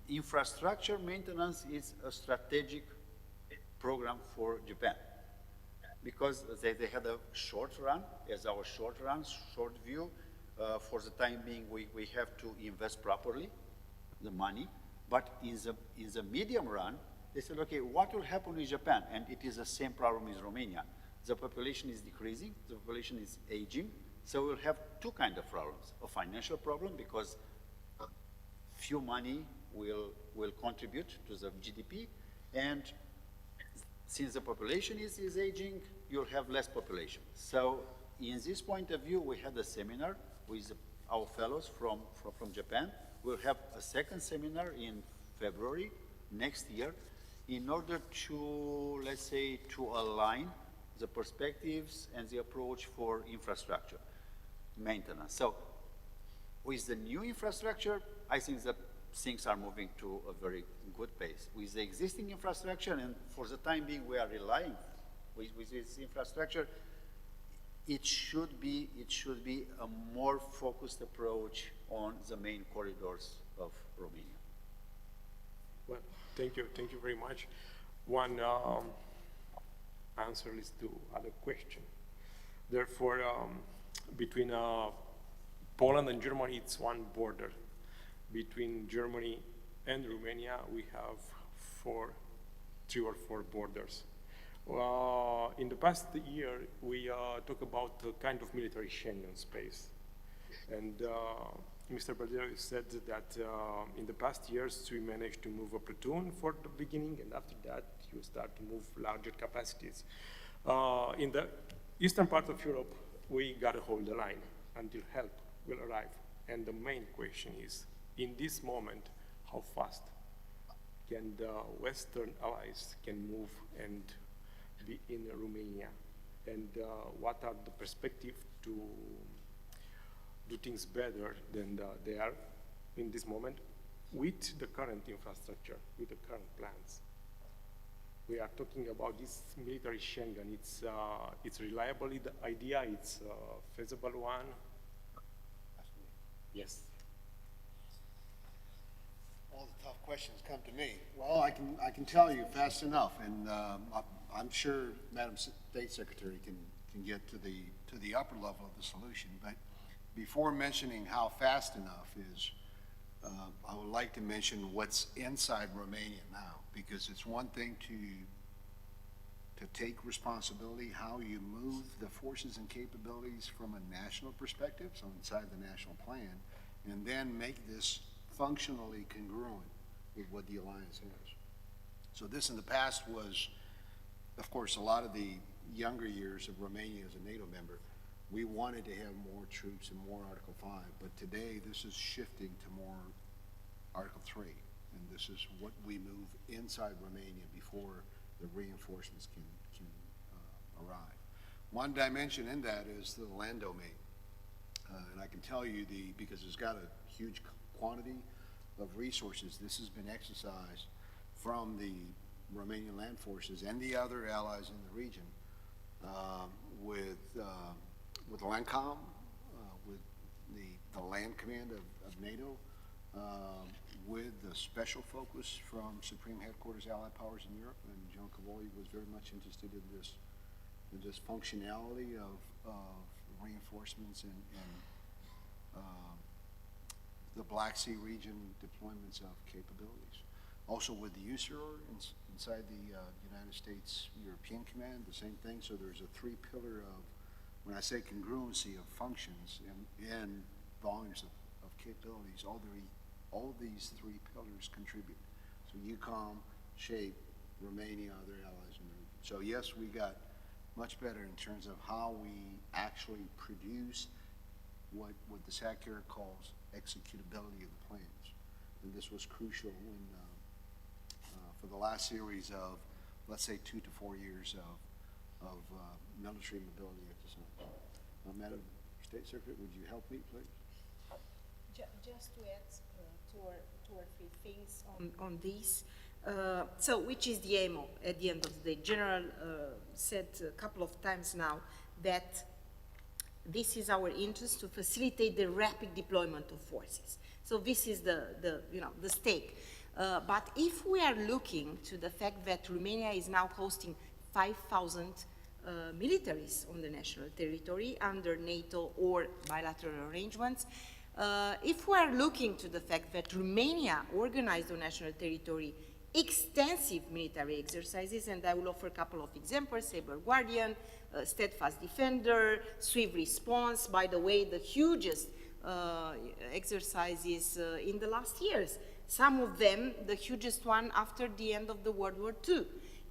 infrastructure maintenance is a strategic program for Japan, because they had a short run, as our short view. For the time being, we have to invest properly the money, but in the medium run, they said, okay, what will happen in Japan? And it is the same problem as Romania. The population is decreasing, the population is aging, so we'll have 2 kinds of problems. A financial problem, because few money will contribute to the GDP, and since the population is aging, you'll have less population. So in this point of view, we had a seminar with our fellows from Japan. We'll have a second seminar in February next year, in order to, let's say, to align the perspectives and the approach for infrastructure maintenance. So with the new infrastructure, I think that things are moving to a very good pace. With the existing infrastructure, and for the time being we are relying with this infrastructure, it should be a more focused approach on the main corridors of Romania. Well, thank you very much. One answer is to other question. Therefore, between Poland and Germany, it's one border. Between Germany and Romania, we have 3 or 4 borders. In the past year, we talked about the kind of military Schengen space. And Mr. Bardila said that in the past years, we managed to move a platoon for the beginning, and after that, you start to move larger capacities. In the eastern part of Europe, we got to hold the line until help will arrive. And the main question is, in this moment, how fast can the Western allies can move and be in Romania? And what are the perspectives to do things better than they are in this moment with the current infrastructure, with the current plans? We are talking about this military Schengen. It's reliable the idea, it's a feasible one. Yes. All the tough questions come to me. Well, I can tell you fast enough, and I'm sure Madam State Secretary can get to the upper level of the solution. But before mentioning how fast enough is, I would like to mention what's inside Romania now, because it's one thing to take responsibility, how you move the forces and capabilities from a national perspective, so inside the national plan, and then make this functionally congruent with what the alliance has. So this in the past was, of course, a lot of the younger years of Romania as a NATO member, we wanted to have more troops and more Article 5, but today this is shifting to more Article 3, and this is what we move inside Romania before the reinforcements can arrive. One dimension in that is the land domain, and I can tell you because it's got a huge quantity of resources, this has been exercised from the Romanian land forces and the other allies in the region with LANCOM, with the land command of NATO, with the special focus from Supreme Headquarters Allied Powers in Europe, and John Cavoli was very much interested in this functionality of reinforcements and the Black Sea region deployments of capabilities. Also with the USAR inside the United States European Command, the same thing. So there's a three-pillar of, when I say congruency of functions and volumes of capabilities, all these three pillars contribute. So EUCOM, SHAPE, Romania, other allies in the region. So yes, we got much better in terms of how we actually produce what the SACEUR calls executability of the plans. And this was crucial when, for the last series of, let's say, 2 to 4 years of military mobility exercise. Madam State Secretary, would you help me, please? Just to add two or three things on this. So, which is the aim at the end of the day? General said a couple of times now that this is our interest to facilitate the rapid deployment of forces. So this is the stake. But if we are looking to the fact that Romania is now hosting 5,000 militaries on the national territory under NATO or bilateral arrangements, if we are looking to the fact that Romania organized on national territory extensive military exercises, and I will offer a couple of examples: Saber Guardian, Steadfast Defender, Swift Response, by the way, the hugest exercises in the last years. Some of them, the hugest one after the end of the World War II.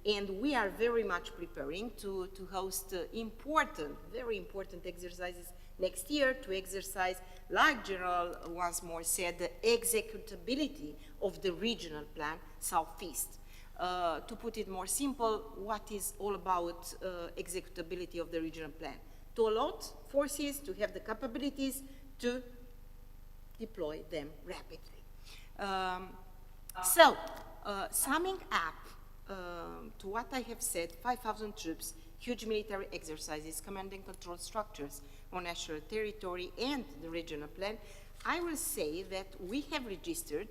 And we are very much preparing to host important, very important exercises next year to exercise, like General once more said, the executability of the regional plan Southeast. To put it more simple, what is all about executability of the regional plan? To allow forces to have the capabilities to deploy them rapidly. Summing up to what I have said, 5,000 troops, huge military exercises, command and control structures on national territory and the regional plan, I will say that we have registered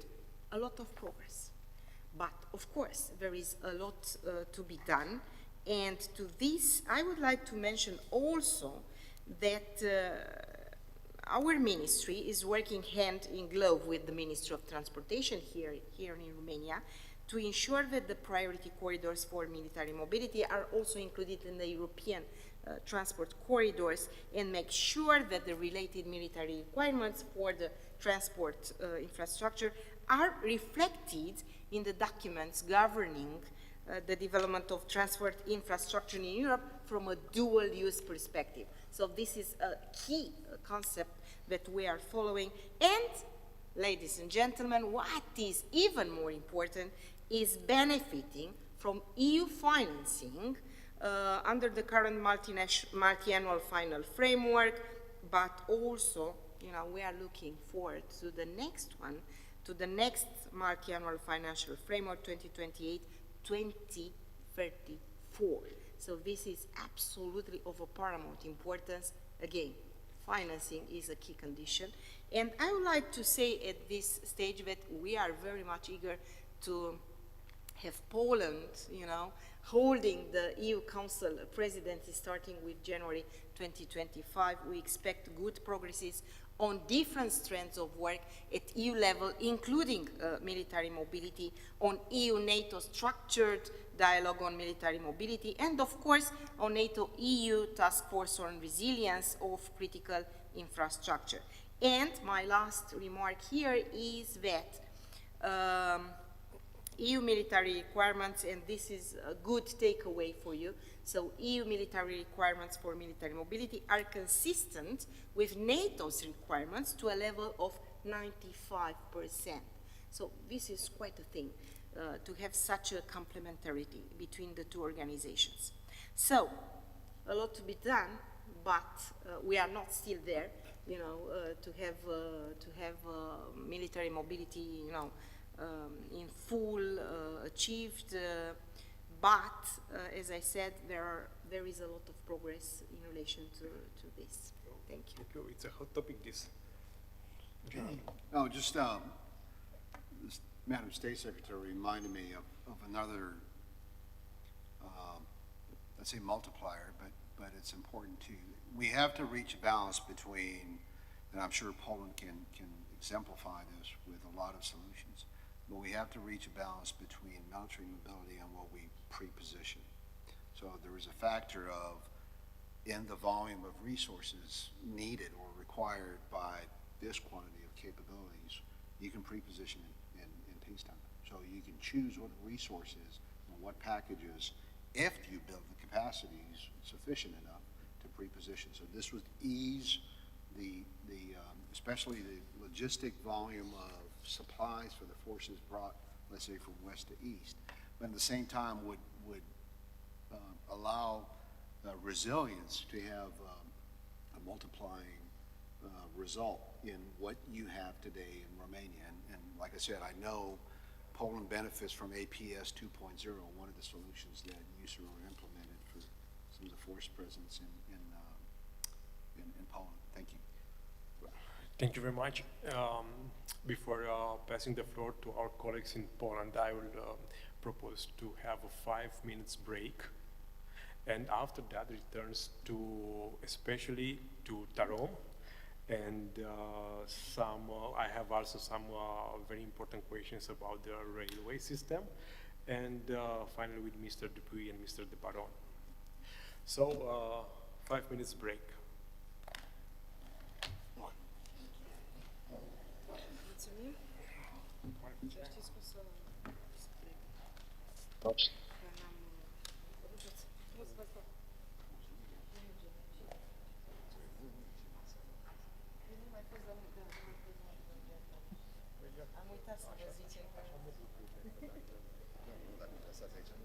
a lot of progress. But of course, there is a lot to be done. And to this, I would like to mention also that our ministry is working hand in glove with the Ministry of Transportation here in Romania to ensure that the priority corridors for military mobility are also included in the European transport corridors, and make sure that the related military requirements for the transport infrastructure are reflected in the documents governing the development of transport infrastructure in Europe from a dual-use perspective. So this is a key concept that we are following. And, ladies and gentlemen, what is even more important is benefiting from EU financing under the current multi-annual final framework, but also, you know, we are looking forward to the next one, to the next multi-annual financial framework, 2028-2034. So this is absolutely of a paramount importance. Again, financing is a key condition. And I would like to say at this stage that we are very much eager to have Poland, you know, holding the EU Council presidency starting with January 2025. We expect good progresses on different strands of work at EU level, including military mobility, on EU-NATO structured dialogue on military mobility, and of course on NATO-EU task force on resilience of critical infrastructure. And my last remark here is that EU military requirements, and this is a good takeaway for you, so EU military requirements for military mobility are consistent with NATO's requirements to a level of 95%. So this is quite a thing, to have such a complementarity between the two organizations. So, a lot to be done, but we are not still there, you know, to have military mobility, you know, in full achieved, but as I said, there is a lot of progress in relation to this. Thank you. Thank you. It's a hot topic, this. No, just this Madam State Secretary reminded me of another, let's say multiplier, but it's important too. We have to reach a balance between, and I'm sure Poland can exemplify this with a lot of solutions, but we have to reach a balance between military mobility and what we pre-position. So there is a factor of, in the volume of resources needed or required by this quantity of capabilities, you can pre-position in peacetime. So you can choose what resources and what packages, if you build the capacities sufficient enough to pre-position. So this would ease especially the logistic volume of supplies for the forces brought, let's say, from west to east, but at the same time would allow resilience to have a multiplying result in what you have today in Romania. And like I said, I know Poland benefits from APS 2.0, one of the solutions that USAR implemented for some of the force presence in Poland. Thank you. Thank you very much. Before passing the floor to our colleagues in Poland, I will propose to have a 5 minutes break. And after that returns to, especially to Taro. And I have also some very important questions about the railway system. And finally with Mr. Dupuy and Mr. De Baron. So 5 minutes break. Am uitat să vă zicem.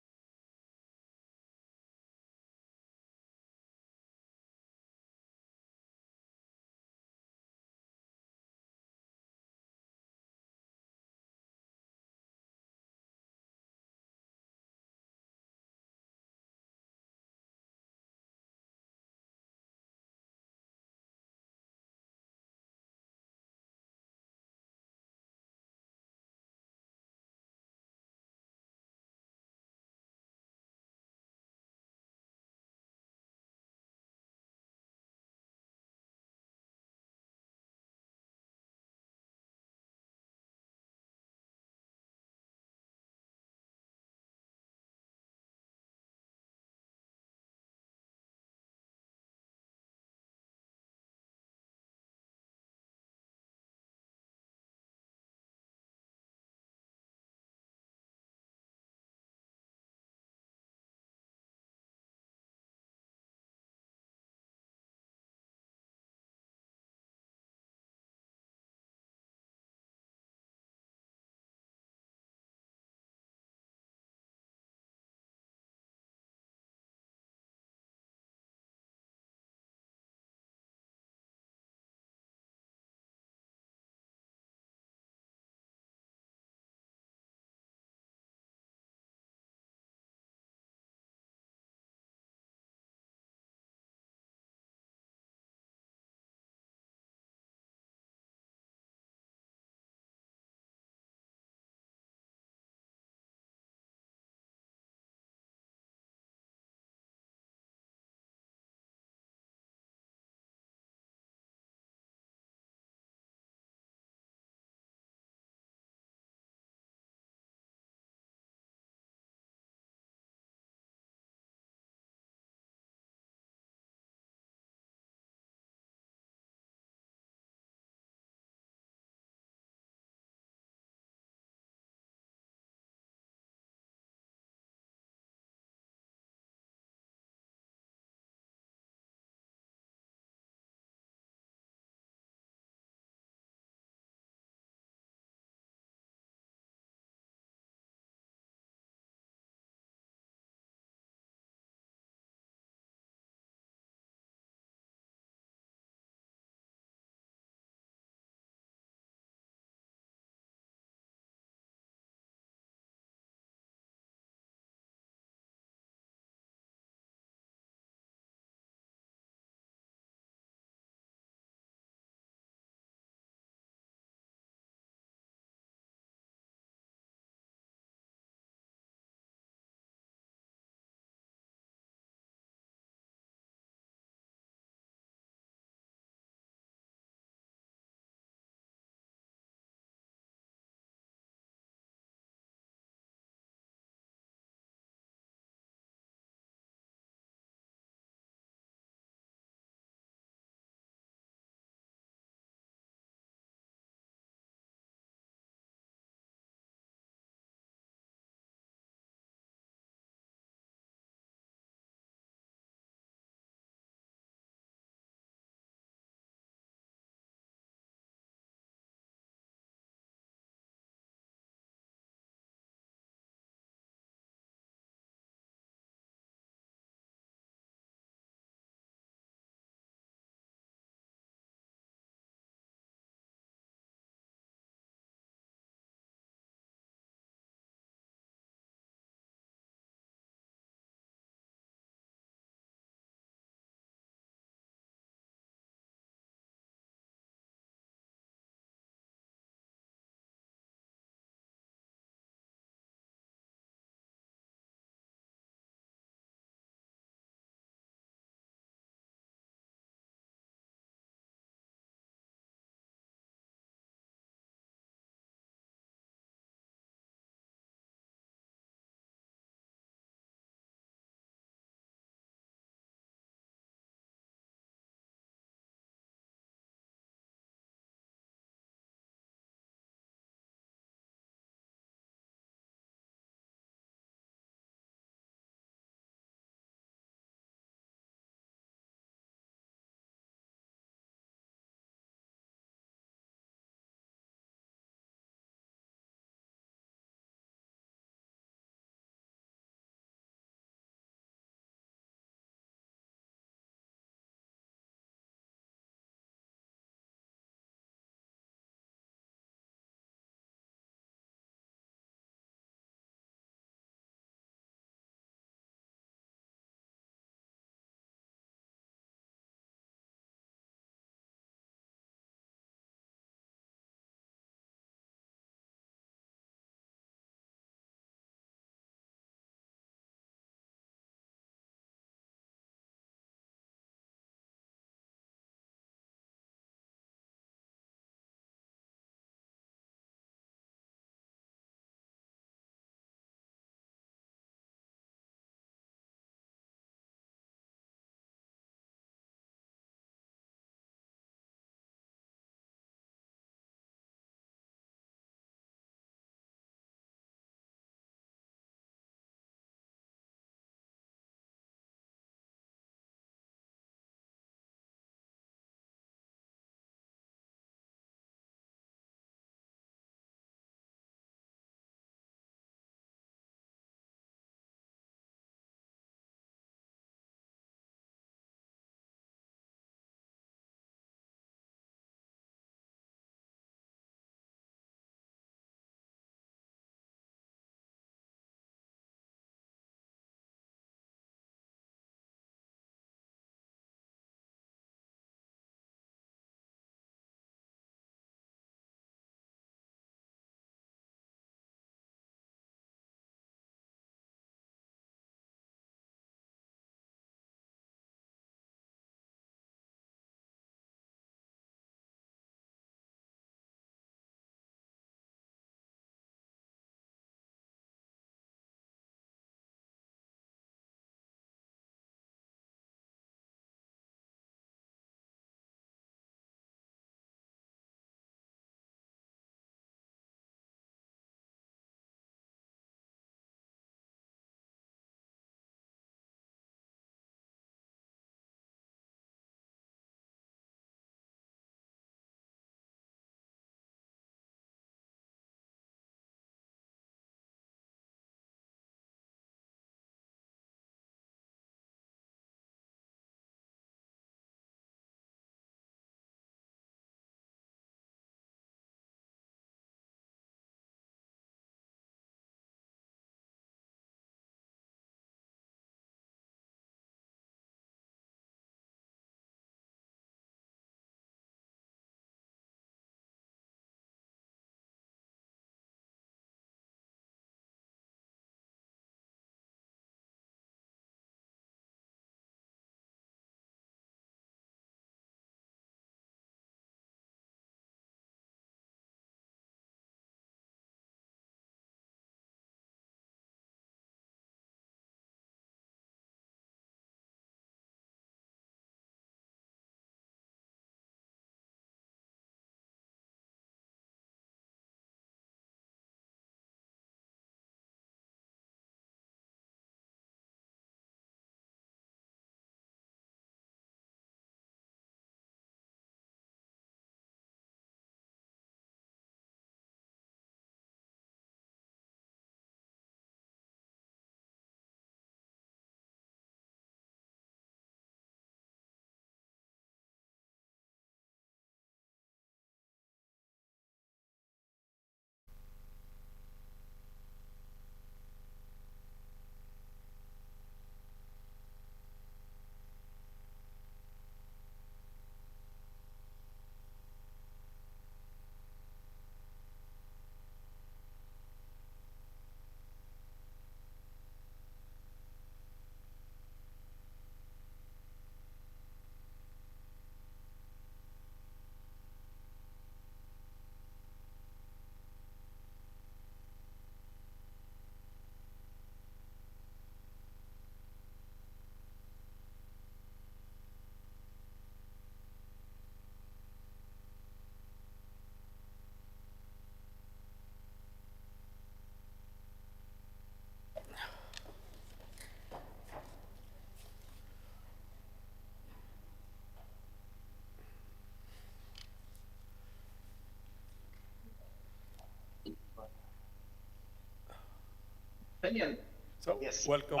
opinion. So, Yes. welcome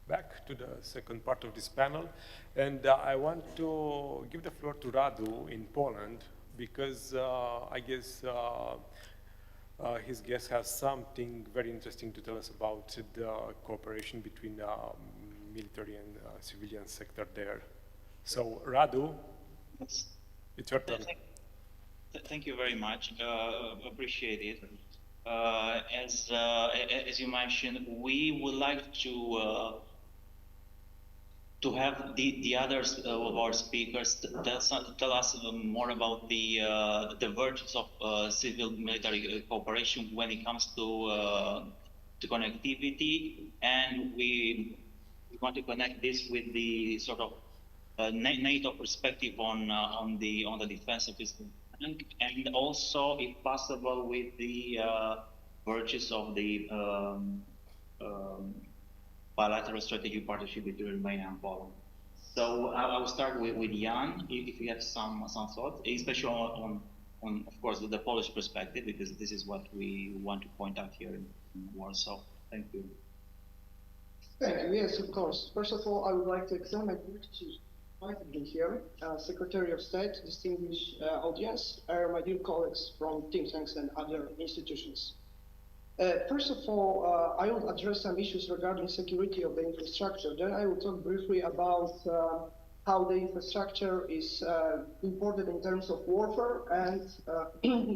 back to the second part of this panel. And I want to give the floor to Radu in Poland, because I guess his guest has something very interesting to tell us about the cooperation between the military and civilian sector there. So, Radu, Yes. it's your turn. Thank you very much. Appreciate it. As you mentioned, we would like to have the others of our speakers tell us more about the virtues of civil-military cooperation when it comes to connectivity, and we want to connect this with the sort of NATO perspective on the defense of this, and also, if possible, with the virtues of the bilateral strategic partnership between Romania and Poland. So I will start with Jan, if you have some thoughts, especially on of course the Polish perspective, because this is what we want to point out here in Warsaw. Thank you. Thank you. Yes, of course. First of all, I would like to extend my gratitude to be here, Secretary of State, distinguished audience, my dear colleagues from think tanks and other institutions. First of all, I will address some issues regarding security of the infrastructure. Then I will talk briefly about how the infrastructure is important in terms of warfare and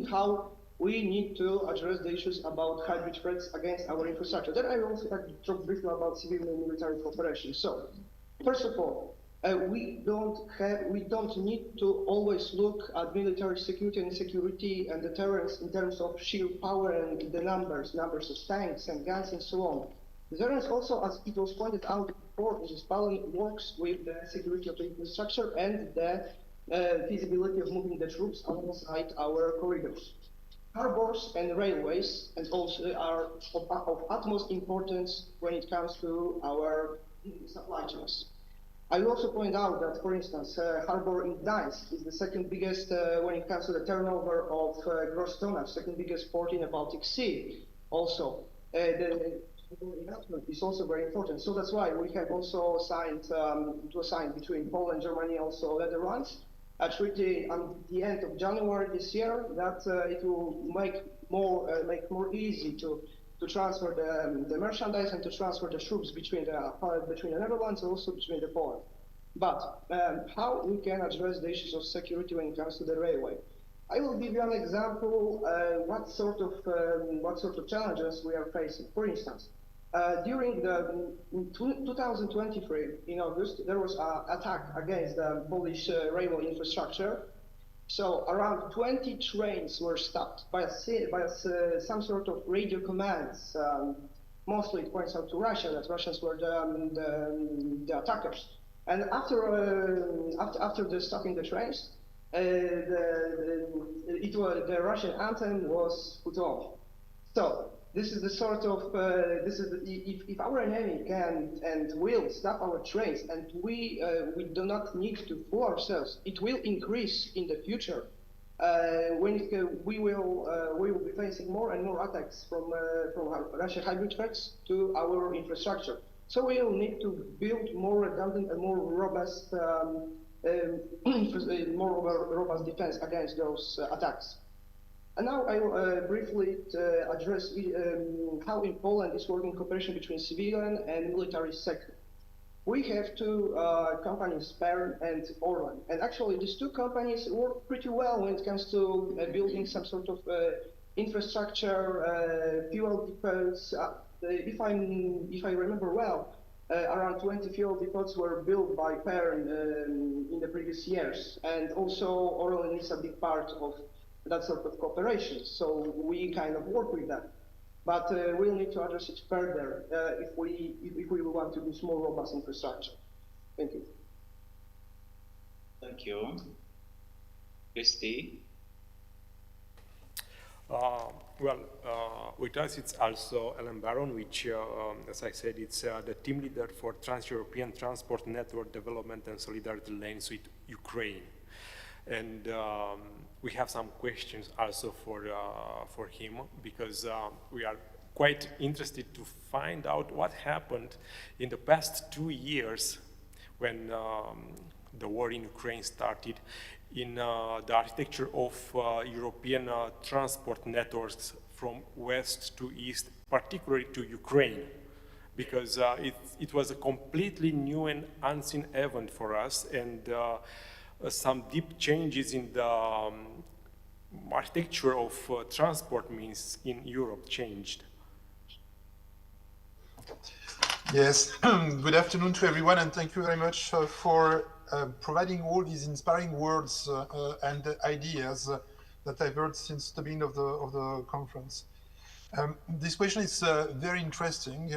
how we need to address the issues about hybrid threats against our infrastructure. Then I will also talk briefly about civil and military cooperation. So, first of all, we don't need to always look at military security and security and deterrence in terms of sheer power and the numbers of tanks and guns and so on. Deterrence also, as it was pointed out before, in this panel, works with the security of the infrastructure and the feasibility of moving the troops alongside our corridors. Harbors and railways and also are of utmost importance when it comes to our supply chains. I will also point out that, for instance, harbor in Gdańsk is the second biggest when it comes to the turnover of gross tonnage, second biggest port in the Baltic Sea. Also, the investment is also very important. So that's why we have also signed, it was signed between Poland, Germany, also Netherlands, a treaty at the end of January this year that it will make more easy to transfer the merchandise and to transfer the troops between the Netherlands and also between the Poland. But how we can address the issues of security when it comes to the railway? I will give you an example what sort of challenges we are facing. For instance, during the 2023 in August, there was an attack against the Polish railway infrastructure. So around 20 trains were stopped by some sort of radio commands. Mostly it points out to Russia, that Russians were the attackers. And after the stopping the trains, the Russian anthem was put on. So this is the sort of if our enemy can and will stop our trains, and we do not need to fool ourselves, it will increase in the future when we will be facing more and more attacks from Russian hybrid threats to our infrastructure. So we will need to build more redundant and more robust defense against those attacks. And now I will briefly address how in Poland is working cooperation between civilian and military sector. We have two companies, PERN and Orlen, and actually these two companies work pretty well when it comes to building some sort of infrastructure, fuel depots. If I remember well, around 20 fuel depots were built by PERN in the previous years, and also Orlen is a big part of that sort of cooperation, so we kind of work with that. But we'll need to address it further if we want to do more robust infrastructure. Thank you. Thank you. Christy? With us it's also Ellen Baron, which, as I said, it's the team leader for Trans-European Transport Network Development and Solidarity Lanes with Ukraine. And we have some questions also for him, because we are quite interested to find out what happened in the past 2 years when the war in Ukraine started in the architecture of European transport networks from west to east, particularly to Ukraine, because it was a completely new and unseen event for us, and some deep changes in the architecture of transport means in Europe changed. Yes, good afternoon to everyone, and thank you very much for providing all these inspiring words and ideas that I've heard since the beginning of the conference. This question is very interesting.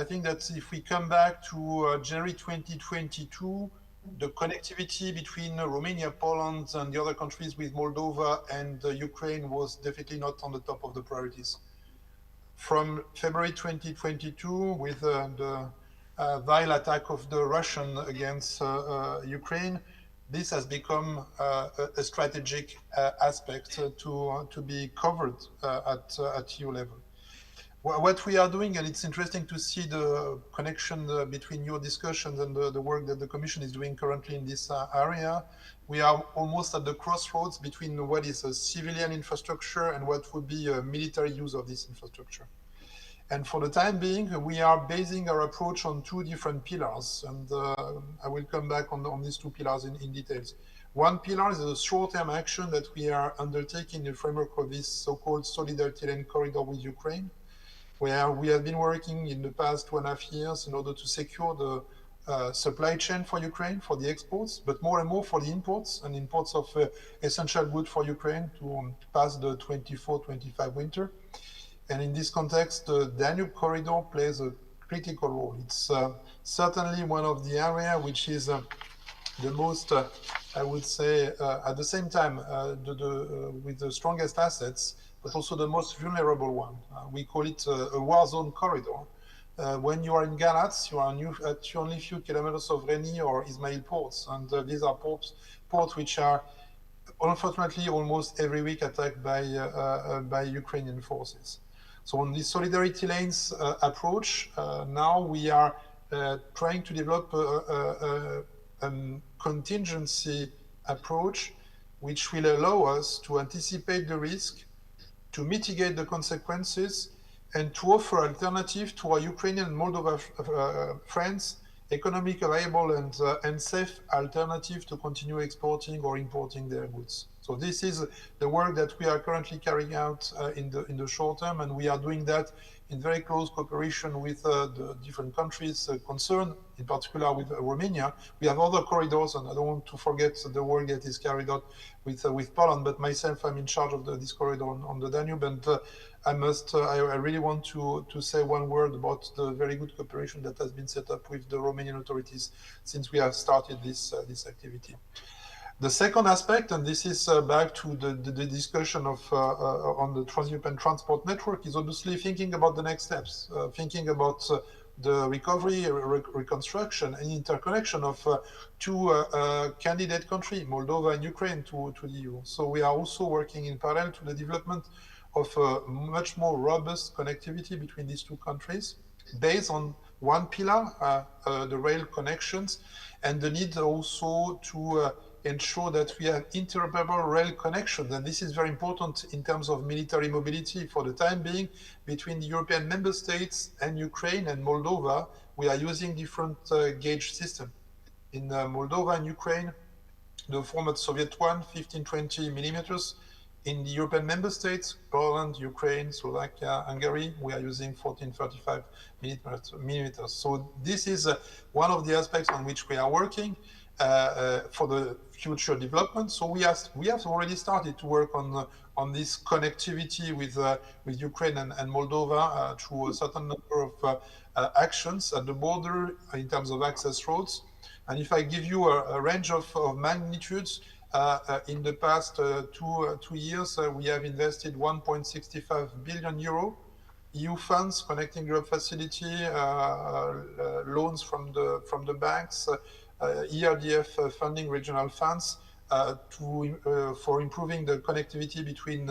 I think that if we come back to January 2022, the connectivity between Romania, Poland, and the other countries with Moldova and Ukraine was definitely not on the top of the priorities. From February 2022, with the vile attack of the Russian against Ukraine, this has become a strategic aspect to be covered at EU level. What we are doing, and it's interesting to see the connection between your discussions and the work that the Commission is doing currently in this area, we are almost at the crossroads between what is a civilian infrastructure and what would be a military use of this infrastructure. And for the time being, we are basing our approach on 2 different pillars, and I will come back on these 2 pillars in details. One pillar is a short-term action that we are undertaking in the framework of this so-called Solidarity Lane Corridor with Ukraine, where we have been working in the past 2.5 years in order to secure the supply chain for Ukraine, for the exports, but more and more for the imports, and imports of essential goods for Ukraine to pass the 24-25 winter. And in this context, the Danube corridor plays a critical role. It's certainly one of the areas which is the most, I would say, at the same time, with the strongest assets, but also the most vulnerable one. We call it a war zone corridor. When you are in Galatz, you are at only a few kilometers of Reni or Ismail ports, and these are ports which are unfortunately almost every week attacked by Ukrainian forces. So on this solidarity lanes approach, now we are trying to develop a contingency approach which will allow us to anticipate the risk, to mitigate the consequences, and to offer alternative to our Ukrainian and Moldova friends, economically viable and safe alternative to continue exporting or importing their goods. So this is the work that we are currently carrying out in the short term, and we are doing that in very close cooperation with the different countries concerned, in particular with Romania. We have other corridors, and I don't want to forget the work that is carried out with Poland, but myself, I'm in charge of this corridor on the Danube, and I really want to say one word about the very good cooperation that has been set up with the Romanian authorities since we have started this activity. The second aspect, and this is back to the discussion of on the Trans-European Transport Network, is obviously thinking about the next steps, thinking about the recovery, reconstruction, and interconnection of 2 candidate countries, Moldova and Ukraine, to the EU. So we are also working in parallel to the development of a much more robust connectivity between these 2 countries, based on one pillar, the rail connections, and the need also to ensure that we have interoperable rail connections. And this is very important in terms of military mobility for the time being between the European member states and Ukraine and Moldova. We are using different gauge system. In Moldova and Ukraine, the former Soviet one, 15-20 millimeters. In the European member states, Poland, Ukraine, Slovakia, Hungary, we are using 14-35 millimeters. So this is one of the aspects on which we are working for the future development. So we have already started to work on this connectivity with Ukraine and Moldova through a certain number of actions at the border in terms of access roads. And if I give you a range of magnitudes, in the past 2 years, we have invested 1.65 billion euro, EU funds, Connecting Europe Facility, loans from the banks, ERDF funding, regional funds, for improving the connectivity between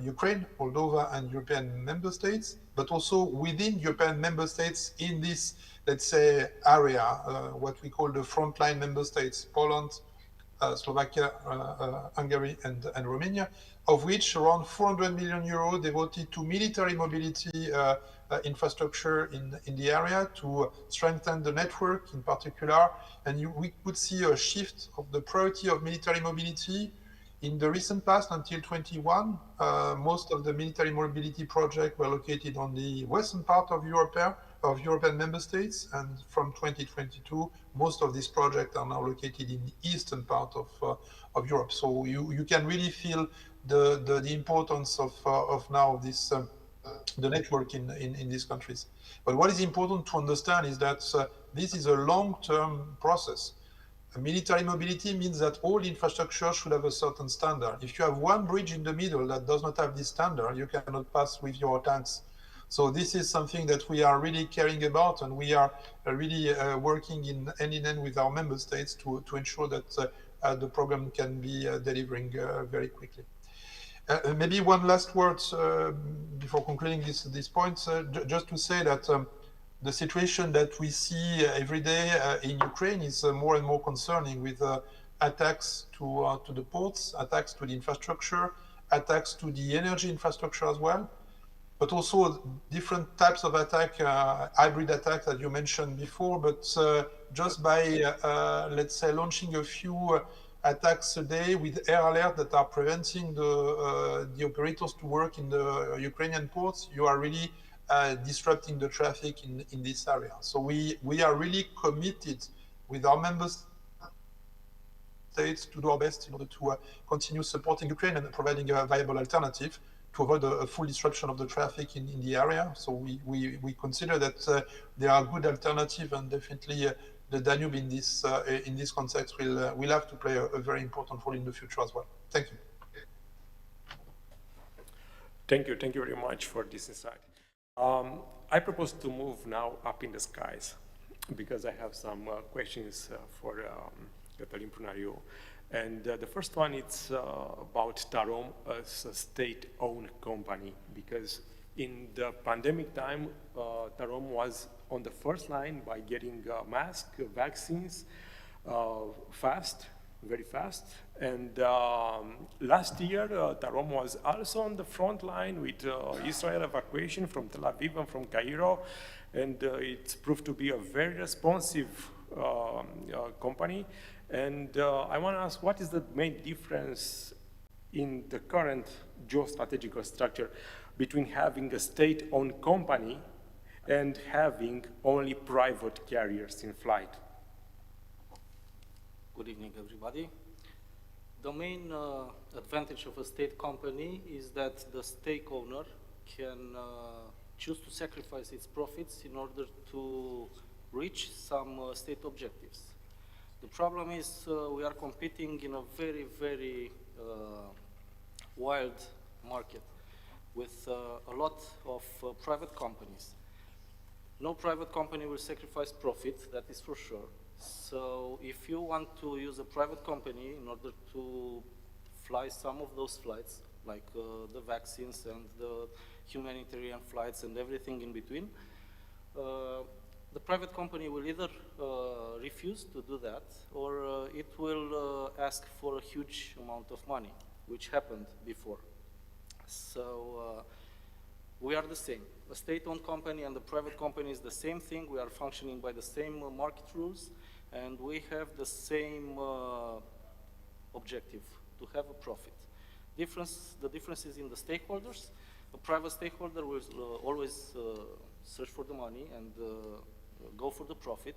Ukraine, Moldova, and European member states, but also within European member states in this, let's say, area, what we call the frontline member states, Poland, Slovakia, Hungary, and Romania, of which around 400 million euro devoted to military mobility infrastructure in the area to strengthen the network in particular. And we could see a shift of the priority of military mobility. In the recent past, until 21, most of the military mobility projects were located on the western part of European member states, and from 2022, most of these projects are now located in the eastern part of Europe. So you can really feel the importance of now this the network in these countries. But what is important to understand is that this is a long-term process. Military mobility means that all infrastructure should have a certain standard. If you have one bridge in the middle that does not have this standard, you cannot pass with your tanks. So this is something that we are really caring about, and we are really working hand in hand with our member states to ensure that the program can be delivering very quickly. Maybe one last word before concluding this point, just to say that the situation that we see every day in Ukraine is more and more concerning, with attacks to the ports, attacks to the infrastructure, attacks to the energy infrastructure as well, but also different types of attack, hybrid attacks that you mentioned before. But just by, let's say, launching a few attacks a day with air alert that are preventing the operators to work in the Ukrainian ports, you are really disrupting the traffic in this area. So we are really committed with our member states to do our best in order to continue supporting Ukraine and providing a viable alternative to avoid a full disruption of the traffic in the area. So we consider that there are good alternatives, and definitely the Danube in this context will have to play a very important role in the future as well. Thank you. Thank you very much for this insight. I propose to move now up in the skies, because I have some questions for Cătălin Prunariu. And the first one is about Tarom as a state-owned company, because in the pandemic time, Tarom was on the first line by getting masks, vaccines, very fast. And last year, Tarom was also on the front line with Israel evacuation from Tel Aviv and from Cairo, and it's proved to be a very responsive company. And I want to ask, what is the main difference in the current geostrategical structure between having a state-owned company and having only private carriers in flight? Good evening, everybody. The main advantage of a state company is that the stake owner can choose to sacrifice its profits in order to reach some state objectives. The problem is we are competing in a very, very wild market with a lot of private companies. No private company will sacrifice profit, that is for sure. So if you want to use a private company in order to fly some of those flights, like the vaccines and the humanitarian flights and everything in between, the private company will either refuse to do that, or it will ask for a huge amount of money, which happened before. So we are the same. A state-owned company and a private company is the same thing. We are functioning by the same market rules, and we have the same objective, to have a profit. The difference is in the stakeholders. A private stakeholder will always search for the money and go for the profit.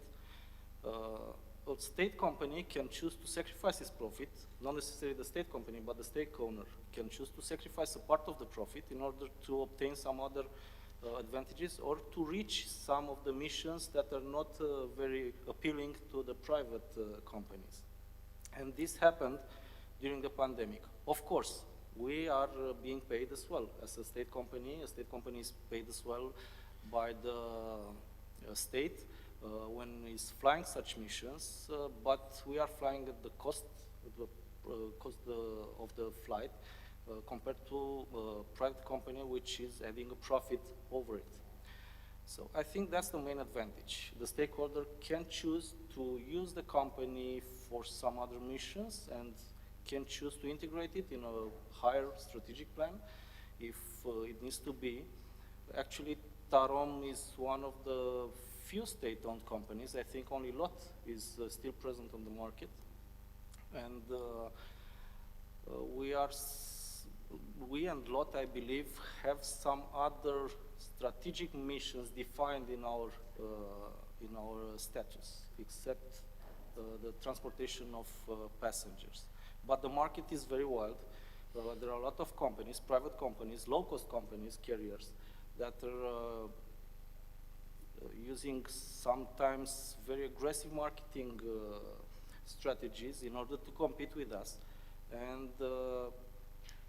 A state company can choose to sacrifice its profit, not necessarily the state company, but the stake owner can choose to sacrifice a part of the profit in order to obtain some other advantages, or to reach some of the missions that are not very appealing to the private companies. And this happened during the pandemic. Of course, we are being paid as well as a state company. A state company is paid as well by the state when it's flying such missions, but we are flying at the cost of the flight, compared to a private company which is having a profit over it. So I think that's the main advantage. The stakeholder can choose to use the company for some other missions and can choose to integrate it in a higher strategic plan if it needs to be. Actually, Tarom is one of the few state-owned companies. I think only LOT is still present on the market. And we and LOT, I believe, have some other strategic missions defined in our status, except the transportation of passengers. But the market is very wild. There are a lot of companies, private companies, low-cost companies, carriers, that are using sometimes very aggressive marketing strategies in order to compete with us. And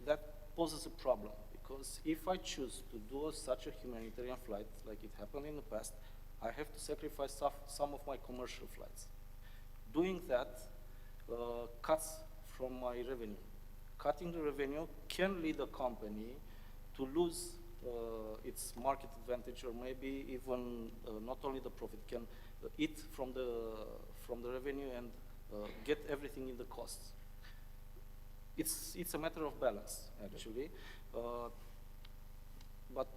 that poses a problem, because if I choose to do such a humanitarian flight, like it happened in the past, I have to sacrifice some of my commercial flights. Doing that cuts from my revenue. Cutting the revenue can lead a company to lose its market advantage, or maybe even not only the profit, can eat from the revenue and get everything in the costs. It's a matter of balance, actually. But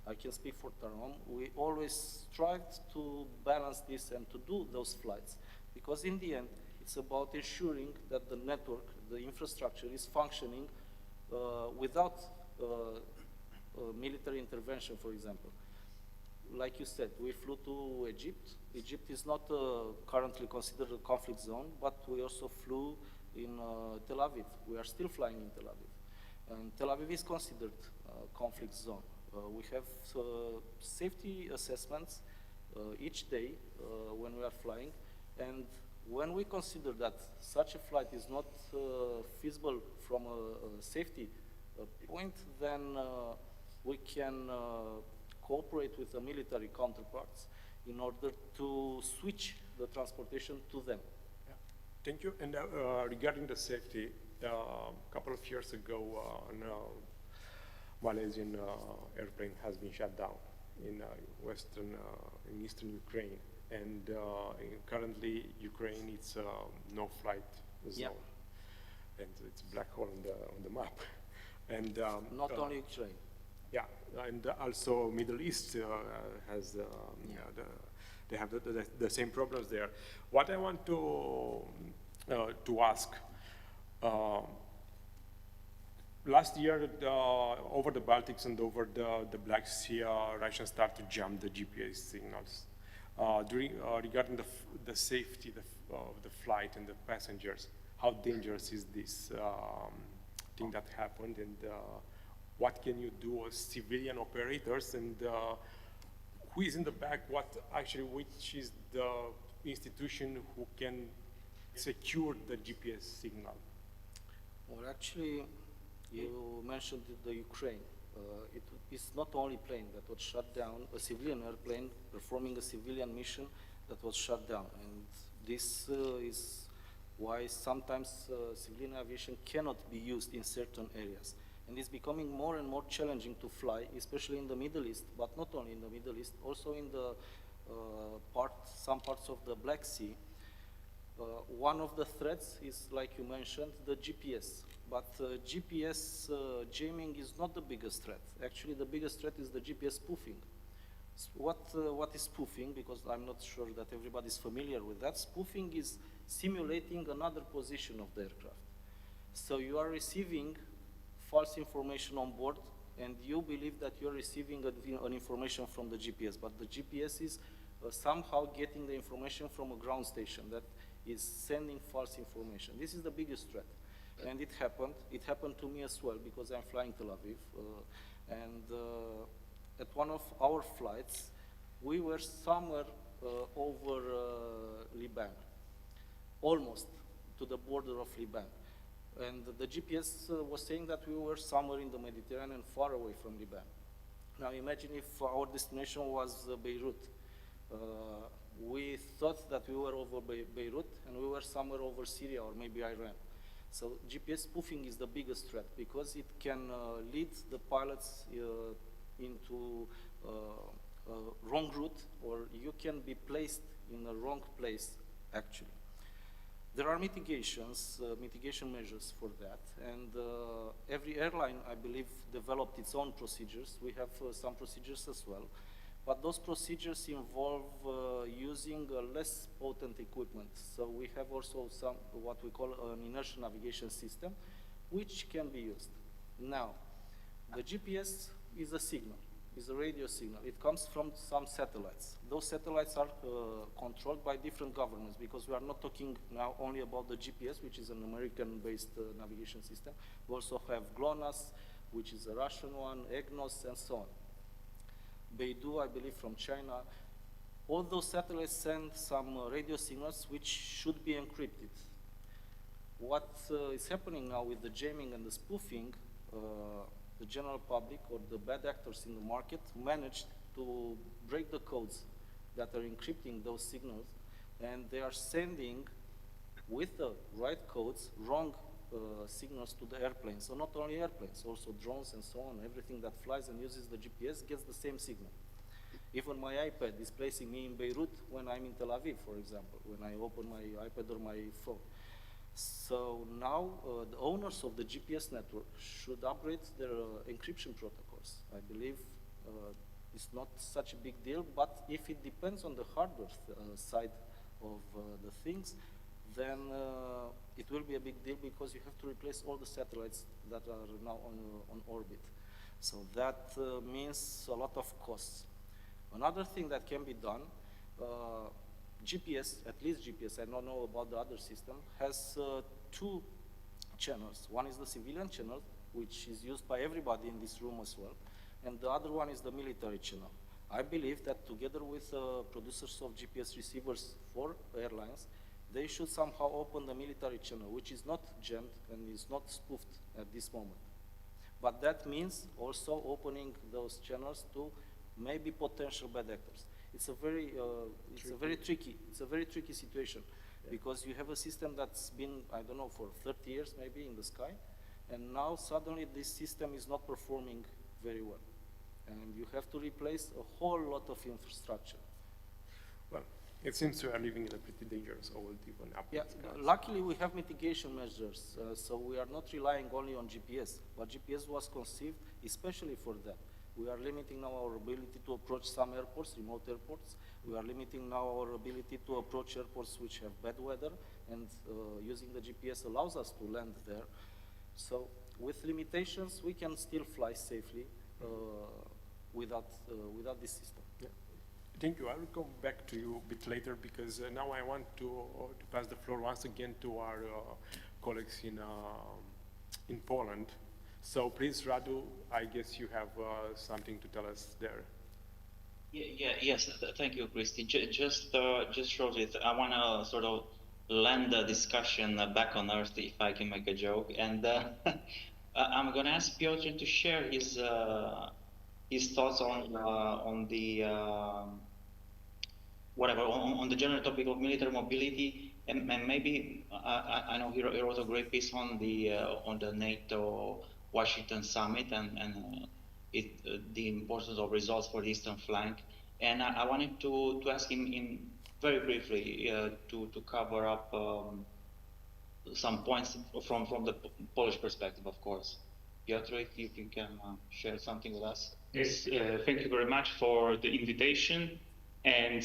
I can speak for Tarom, we always strived to balance this and to do those flights, because in the end, it's about ensuring that the network, the infrastructure is functioning without military intervention, for example. Like you said, we flew to Egypt. Egypt is not currently considered a conflict zone, but we also flew in Tel Aviv. We are still flying in Tel Aviv. And Tel Aviv is considered a conflict zone. We have safety assessments each day when we are flying. And when we consider that such a flight is not feasible from a safety point, then we can cooperate with the military counterparts in order to switch the transportation to them. Yeah. Thank you. And regarding the safety, a couple of years ago, Malaysian airplane has been shut down in in eastern Ukraine. And currently, Ukraine, it's no flight zone, yeah. And it's a black hole on the map. And not only Ukraine. Yeah, and also Middle East has they have the same problems there. What I want to ask. Last year, over the Baltics and over the Black Sea, Russians started to jam the GPS signals. Regarding the safety of the flight and the passengers, how dangerous is this thing that happened, and what can you do as civilian operators, and who is in the back, which is the institution who can secure the GPS signal? Well, actually, you mentioned the Ukraine. It is not only plane that was shut down, a civilian airplane performing a civilian mission that was shut down. And this is why sometimes civilian aviation cannot be used in certain areas. And it's becoming more and more challenging to fly, especially in the Middle East, but not only in the Middle East, also in the some parts of the Black Sea. One of the threats is, like you mentioned, the GPS. But GPS jamming is not the biggest threat. Actually, the biggest threat is the GPS spoofing. What is spoofing? Because I'm not sure that everybody's familiar with that. Spoofing is simulating another position of the aircraft. So you are receiving false information on board, and you believe that you're receiving an information from the GPS, but the GPS is somehow getting the information from a ground station that is sending false information. This is the biggest threat. And it happened. It happened to me as well, because I'm flying Tel Aviv. At one of our flights, we were somewhere over Liban, almost to the border of Liban. And the GPS was saying that we were somewhere in the Mediterranean, far away from Liban. Now imagine if our destination was Beirut. We thought that we were over Beirut, and we were somewhere over Syria or maybe Iran. So GPS spoofing is the biggest threat because it can lead the pilots into wrong route, or you can be placed in a wrong place, actually. There are mitigation measures for that, and every airline, I believe, developed its own procedures. We have some procedures as well, but those procedures involve using less potent equipment. So we have also some, what we call an inertial navigation system, which can be used. Now, the GPS is a signal. Is a radio signal. It comes from some satellites. Those satellites are controlled by different governments, because we are not talking now only about the GPS, which is an American-based navigation system. We also have GLONASS, which is a Russian one, EGNOS, and so on. Beidou, I believe, from China. All those satellites send some radio signals which should be encrypted. What is happening now with the jamming and the spoofing, the general public or the bad actors in the market managed to break the codes that are encrypting those signals, and they are sending, with the right codes, wrong signals to the airplanes. So not only airplanes, also drones and so on. Everything that flies and uses the GPS gets the same signal. Even my iPad is placing me in Beirut when I'm in Tel Aviv, for example, when I open my iPad or my phone. So now the owners of the GPS network should upgrade their encryption protocols. I believe it's not such a big deal, but if it depends on the hardware side of the things, then it will be a big deal, because you have to replace all the satellites that are now on orbit. So that means a lot of costs. Another thing that can be done, GPS, at least GPS, I don't know about the other system, has two channels. One is the civilian channel, which is used by everybody in this room as well, and the other one is the military channel. I believe that together with producers of GPS receivers for airlines, they should somehow open the military channel, which is not jammed and is not spoofed at this moment. But that means also opening those channels to maybe potential bad actors. It's a very tricky situation, because you have a system that's been, I don't know, for 30 years maybe in the sky, and now suddenly this system is not performing very well, and you have to replace a whole lot of infrastructure. Well, it seems we are living in a pretty dangerous world, even up. Yeah, luckily we have mitigation measures, so we are not relying only on GPS, but GPS was conceived especially for that. We are limiting now our ability to approach some airports, remote airports. We are limiting now our ability to approach airports which have bad weather, and using the GPS allows us to land there. So with limitations, we can still fly safely without this system. Yeah. Thank you. I will come back to you a bit later, because now I want to pass the floor once again to our colleagues in Poland. So please, Radu, I guess you have something to tell us there. Yes, thank you, Christy. Just shortly, I want to sort of land the discussion back on Earth, if I can make a joke. And I'm going to ask Piotr to share his thoughts on the on the general topic of military mobility, and maybe I know he wrote a great piece on the NATO Washington summit and the importance of results for the eastern flank. And I wanted to ask him in very briefly to cover up some points from the Polish perspective, of course. Piotr, if you can share something with us. Yes, thank you very much for the invitation. And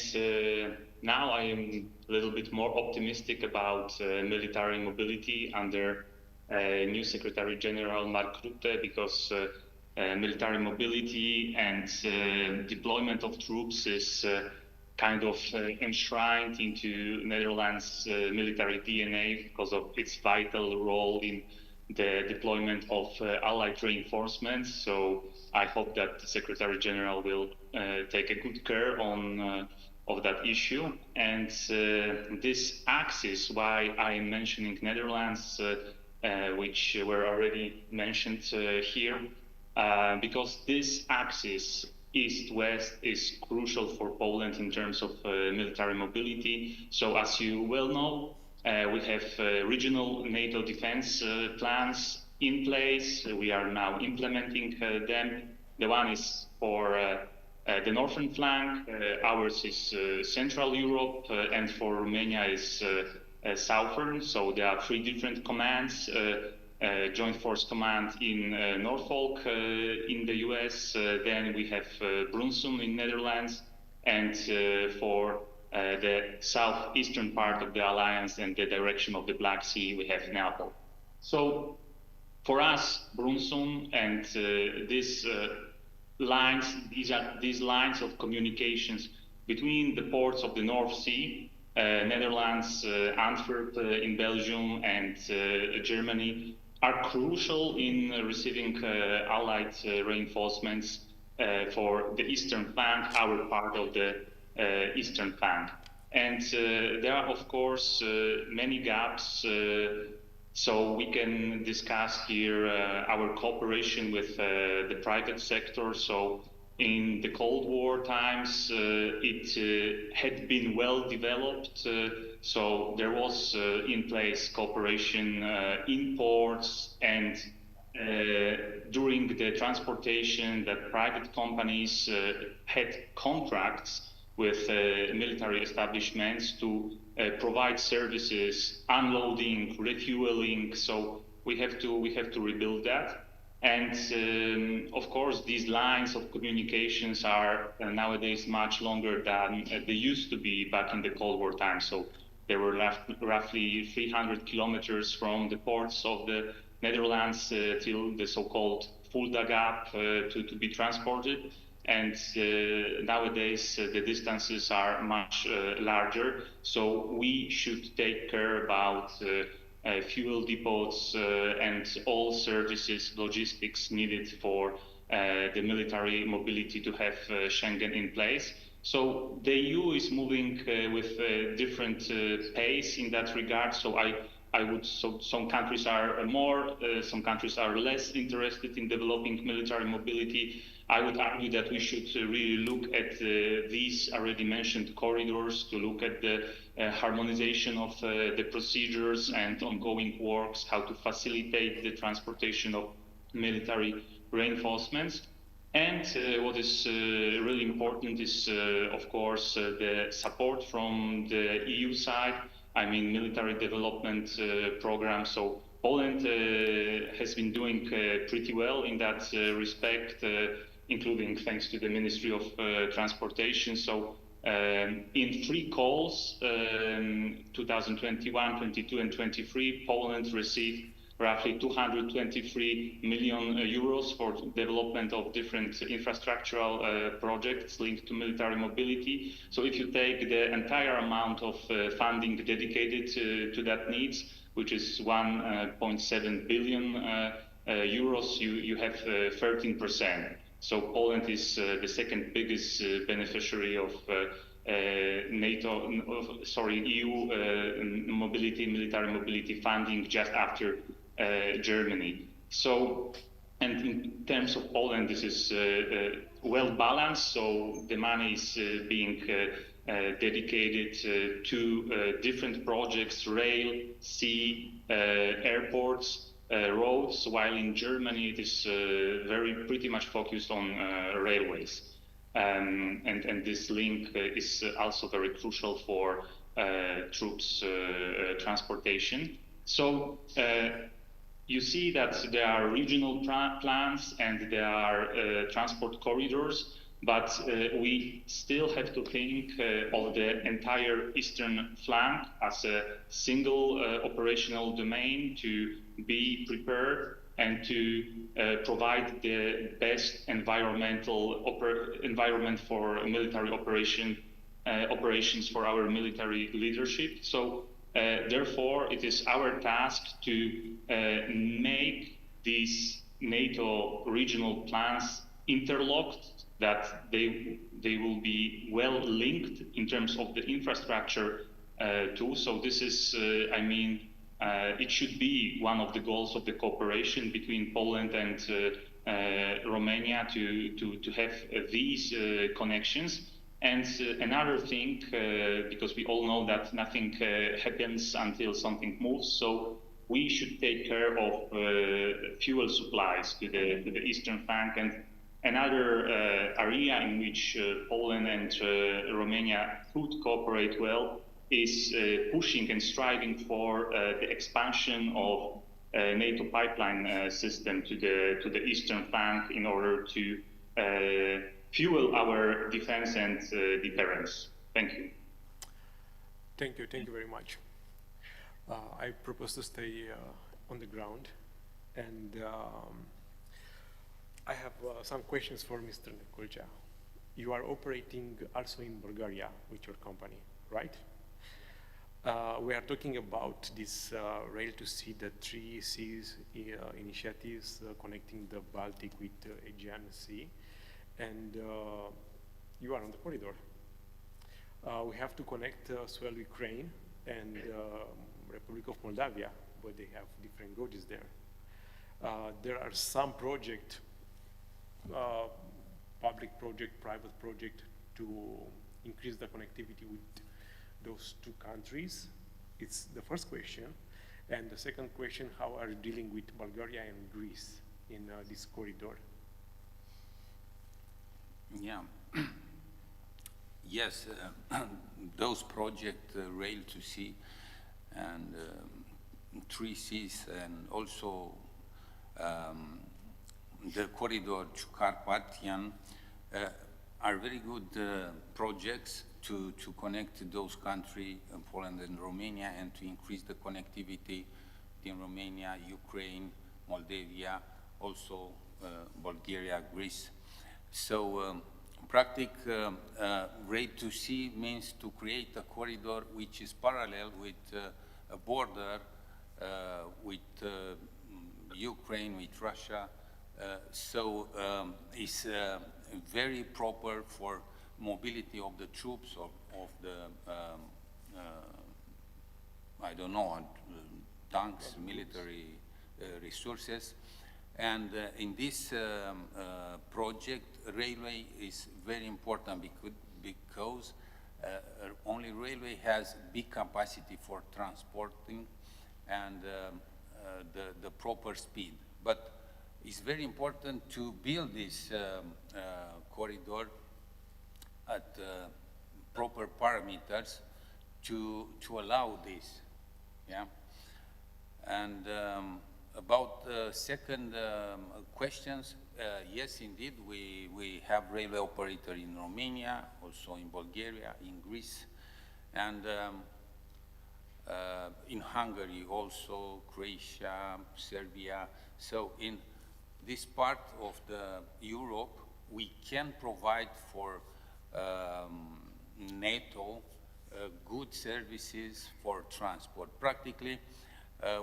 now I am a little bit more optimistic about military mobility under new Secretary General Mark Rutte, because military mobility and deployment of troops is kind of enshrined into Netherlands' military DNA because of its vital role in the deployment of allied reinforcements. So I hope that the Secretary General will take a good care of that issue. And this axis, why I am mentioning Netherlands, which were already mentioned here, because this axis east-west is crucial for Poland in terms of military mobility. So as you well know, We have regional NATO defense plans in place. We are now implementing them. The one is for the northern flank, ours is Central Europe, and for Romania is southern. So there are 3 different commands. Joint Force Command in Norfolk in the US, then we have Brunssum in Netherlands, and for the southeastern part of the alliance and the direction of the Black Sea, we have NATO. So for us, Brunssum and these lines of communications between the ports of the North Sea, Netherlands, Antwerp in Belgium, and Germany, are crucial in receiving Allied reinforcements for the eastern flank, our part of the eastern flank. And there are, of course, many gaps. So we can discuss here our cooperation with the private sector. So in the Cold War times, it had been well developed. So there was in place cooperation in ports, and during the transportation, that private companies had contracts with military establishments to provide services, unloading, refueling. So we have to rebuild that. And of course, these lines of communications are nowadays much longer than they used to be back in the Cold War time. So they were roughly 300 kilometers from the ports of the Netherlands till the so-called Fulda Gap to be transported. And nowadays the distances are much larger. So we should take care about fuel depots and all services, logistics needed for the military mobility to have Schengen in place. So the EU is moving with different pace in that regard. So some countries are more, some countries are less interested in developing military mobility. I would argue that we should really look at these already mentioned corridors, to look at the harmonization of the procedures and ongoing works, how to facilitate the transportation of military reinforcements. And what is really important is, of course, the support from the EU side. I mean, military development programs. So Poland has been doing pretty well in that respect, including thanks to the Ministry of Transportation. So in 3 calls, 2021, 22, and 23, Poland received roughly 223 million euros for development of different infrastructural projects linked to military mobility. So if you take the entire amount of funding dedicated to that needs, which is 1.7 billion euros, you have 13%. So Poland is the second biggest beneficiary of EU military mobility funding, just after Germany. So, and in terms of Poland, this is well balanced. So the money is being dedicated to different projects: rail, sea, airports, roads, while in Germany it is pretty much focused on railways. And this link is also very crucial for troops transportation. So you see that there are regional plans and there are transport corridors, but we still have to think of the entire eastern flank as a single operational domain, to be prepared and to provide the best environment for military operations for our military leadership. So therefore, it is our task to make these NATO regional plans interlocked, that they will be well linked in terms of the infrastructure too. So this is, it should be one of the goals of the cooperation between Poland and Romania to have these connections. And another thing, because we all know that nothing happens until something moves, so we should take care of fuel supplies to the eastern flank. And another area in which Poland and Romania could cooperate well is pushing and striving for the expansion of NATO pipeline system to the eastern flank in order to fuel our defense and deterrence. Thank you. Thank you very much. I propose to stay on the ground, and I have some questions for Mr. Nekulja. You are operating also in Bulgaria with your company, right? We are talking about this rail to sea, the 3 seas initiatives connecting the Baltic with the Aegean Sea, and you are on the corridor. We have to connect as well Ukraine and Republic of Moldavia, but they have different gauges there. There are some projects, public project, private project, to increase the connectivity with those two countries. It's the first question. And the second question, how are you dealing with Bulgaria and Greece in this corridor? Yeah. Yes, those projects, rail to sea and 3 seas, and also the corridor to Carpathian are very good projects to connect those countries, Poland and Romania, and to increase the connectivity in Romania, Ukraine, Moldavia, also Bulgaria, Greece. So rail to sea means to create a corridor which is parallel with a border with Ukraine, with Russia. So it's very proper for mobility of the troops, of the, I don't know, tanks, military resources. And in this project, railway is very important because only railway has big capacity for transporting and the proper speed. But it's very important to build this corridor at proper parameters to allow this, yeah? And about the second questions, yes, indeed, we have railway operator in Romania, also in Bulgaria, in Greece, and in Hungary also, Croatia, Serbia. So in this part of the Europe, we can provide for NATO good services for transport. Practically,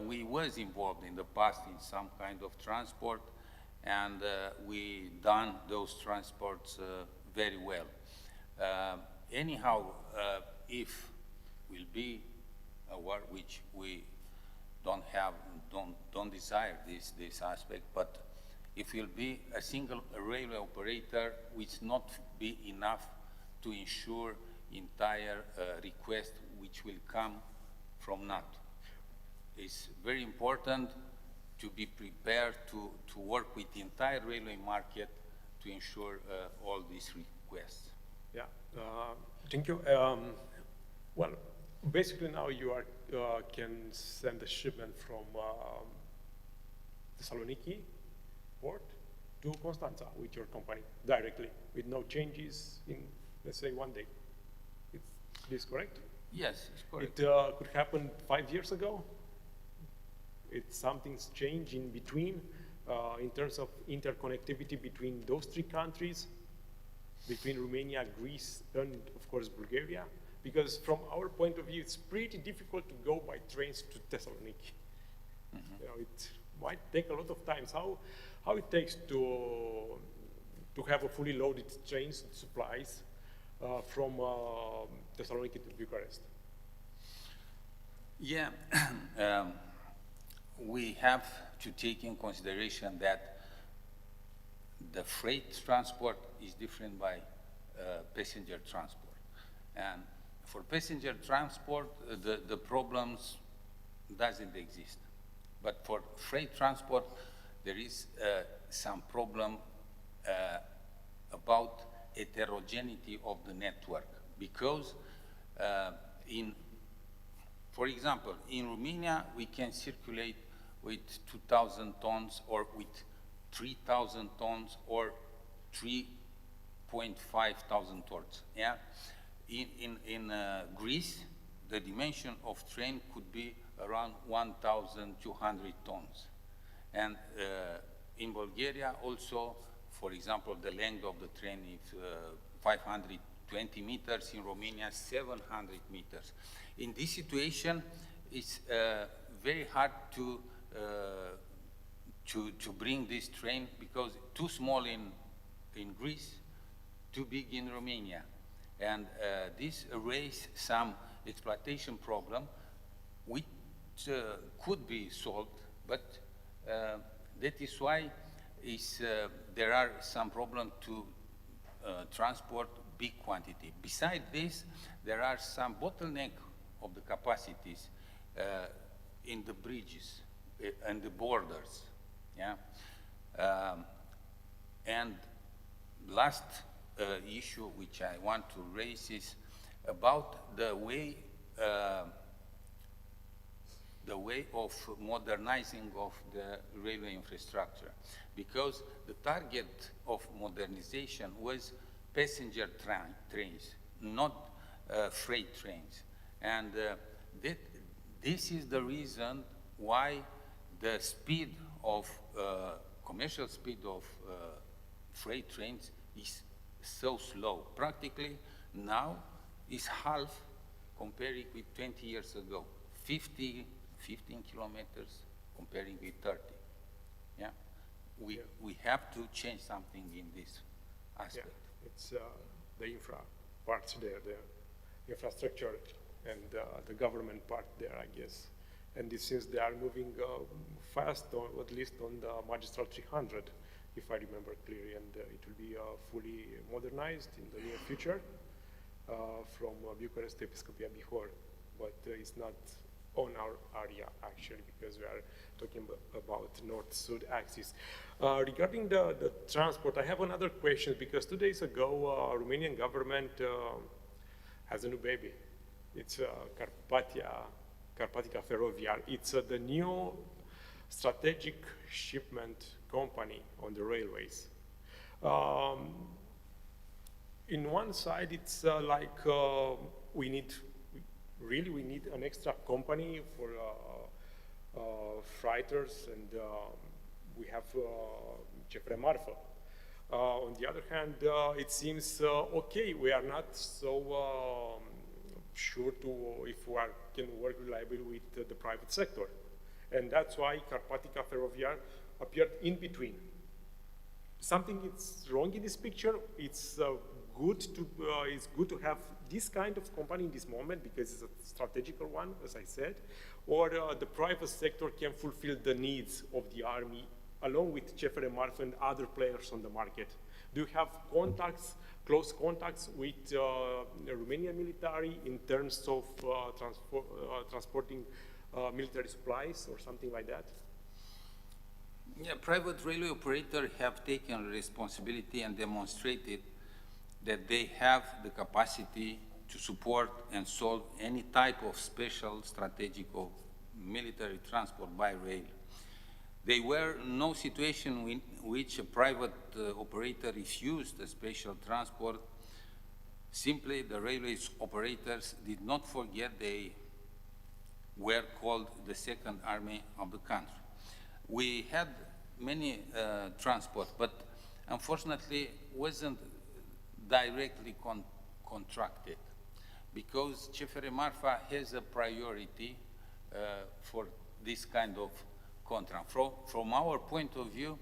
we was involved in the past in some kind of transport, and we done those transports very well. Anyhow, if will be a war, which we don't desire this aspect, but if will be a single railway operator, which not be enough to ensure entire request which will come from NATO. It's very important to be prepared to work with the entire railway market to ensure all these requests. Yeah, thank you. Well, basically now you can send a shipment from Thessaloniki port to Constanța with your company directly, with no changes in, let's say, 1 day. Is this correct? Yes, it's correct. It could happen 5 years ago. Something's changed in between in terms of interconnectivity between those 3 countries, between Romania, Greece, and of course Bulgaria. Because from our point of view, it's pretty difficult to go by trains to Thessaloniki. Mm-hmm. You know, it might take a lot of time. How it takes to have a fully loaded trains and supplies from Thessaloniki to Bucharest? Yeah, we have to take in consideration that the freight transport is different by passenger transport. And for passenger transport, the problems doesn't exist. But for freight transport, there is some problem about heterogeneity of the network, because for example, in Romania, we can circulate with 2,000 tons or with 3,000 tons or 3,500 tons. Yeah? In Greece, the dimension of train could be around 1,200 tons. And in Bulgaria also, for example, the length of the train is 520 meters, in Romania 700 meters. In this situation, it's very hard to bring this train, because too small in Greece, too big in Romania. And this raises some exploitation problem which could be solved, but that is why there are some problems to transport big quantity. Besides this, there are some bottleneck of the capacities in the bridges and the borders. Yeah? And last issue which I want to raise is about the way of modernizing of the railway infrastructure, because the target of modernization was passenger trains, not freight trains. And this is the reason why the speed of, commercial speed of freight trains is so slow. Practically now is half comparing with 20 years ago. 15 kilometers comparing with 30. Yeah? We have to change something in this aspect. Yeah, it's the infra parts there, the infrastructure and the government part there, I guess. And since they are moving fast, or at least on the Magistral 300, if I remember clearly, and it will be fully modernized in the near future from Bucharest to Episcopia Bihor, but it's not on our area actually, because we are talking about north-south axis. Regarding the transport, I have another question, because 2 days ago, Romanian government has a new baby. It's Carpatica Ferroviar. It's the new strategic shipment company on the railways. In one side, it's like we need an extra company for freighters, and we have CFR Marfa. On the other hand, it seems okay, we are not so sure if we can work reliably with the private sector. And that's why Carpatica Ferroviar appeared in between. Something is wrong in this picture. It's good to have this kind of company in this moment, because it's a strategical one, as I said, or the private sector can fulfill the needs of the army along with CFR Marfa and other players on the market. Do you have contacts, close contacts with the Romanian military in terms of transporting military supplies or something like that? Yeah, private railway operators have taken responsibility and demonstrated that they have the capacity to support and solve any type of special strategic or military transport by rail. There were no situation in which a private operator refused a special transport. Simply, the railway operators did not forget they were called the second army of the country. We had many transport, but unfortunately wasn't directly contracted, because CFR Marfa has a priority for this kind of contract. From our point of view,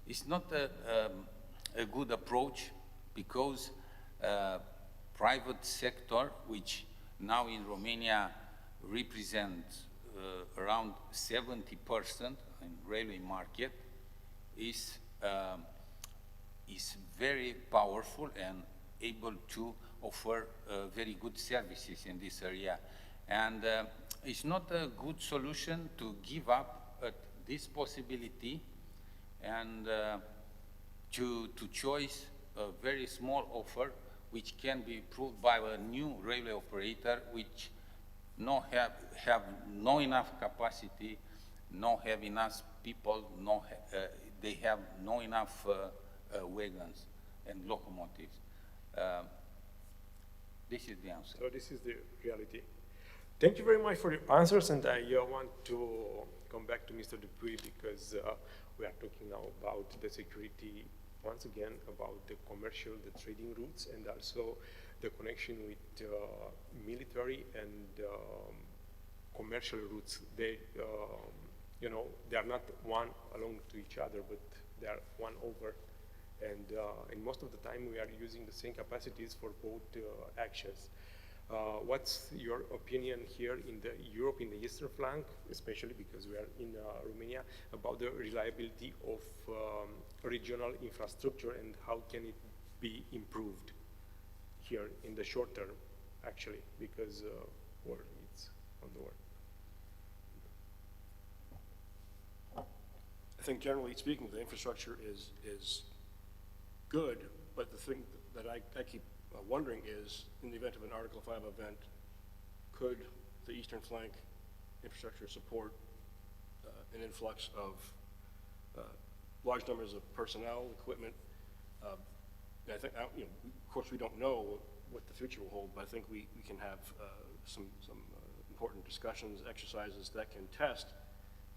it's not a good approach, because private sector, which now in Romania represents around 70% in railway market, is very powerful and able to offer very good services in this area. And it's not a good solution to give up this possibility and to choose a very small offer which can be proved by a new railway operator which have no enough capacity, no have enough people, they have no enough wagons and locomotives. This is the answer. So this is the reality. Thank you very much for your answers, and I want to come back to Mr. Dupuy because we are talking now about the security, once again, about the commercial, the trading routes, and also the connection with military and commercial routes. They, you know, they are not one along to each other, but they are one over. And most of the time we are using the same capacities for both actions. What's your opinion here in the Europe, in the eastern flank, especially because we are in Romania, about the reliability of regional infrastructure and how can it be improved here in the short term, actually, because war it's on the war. I think generally speaking, the infrastructure is good, but the thing that I keep wondering is, in the event of an Article 5 event, could the eastern flank infrastructure support an influx of large numbers of personnel, equipment? I think, you know, of course, we don't know what the future will hold, but I think we can have some important discussions, exercises that can test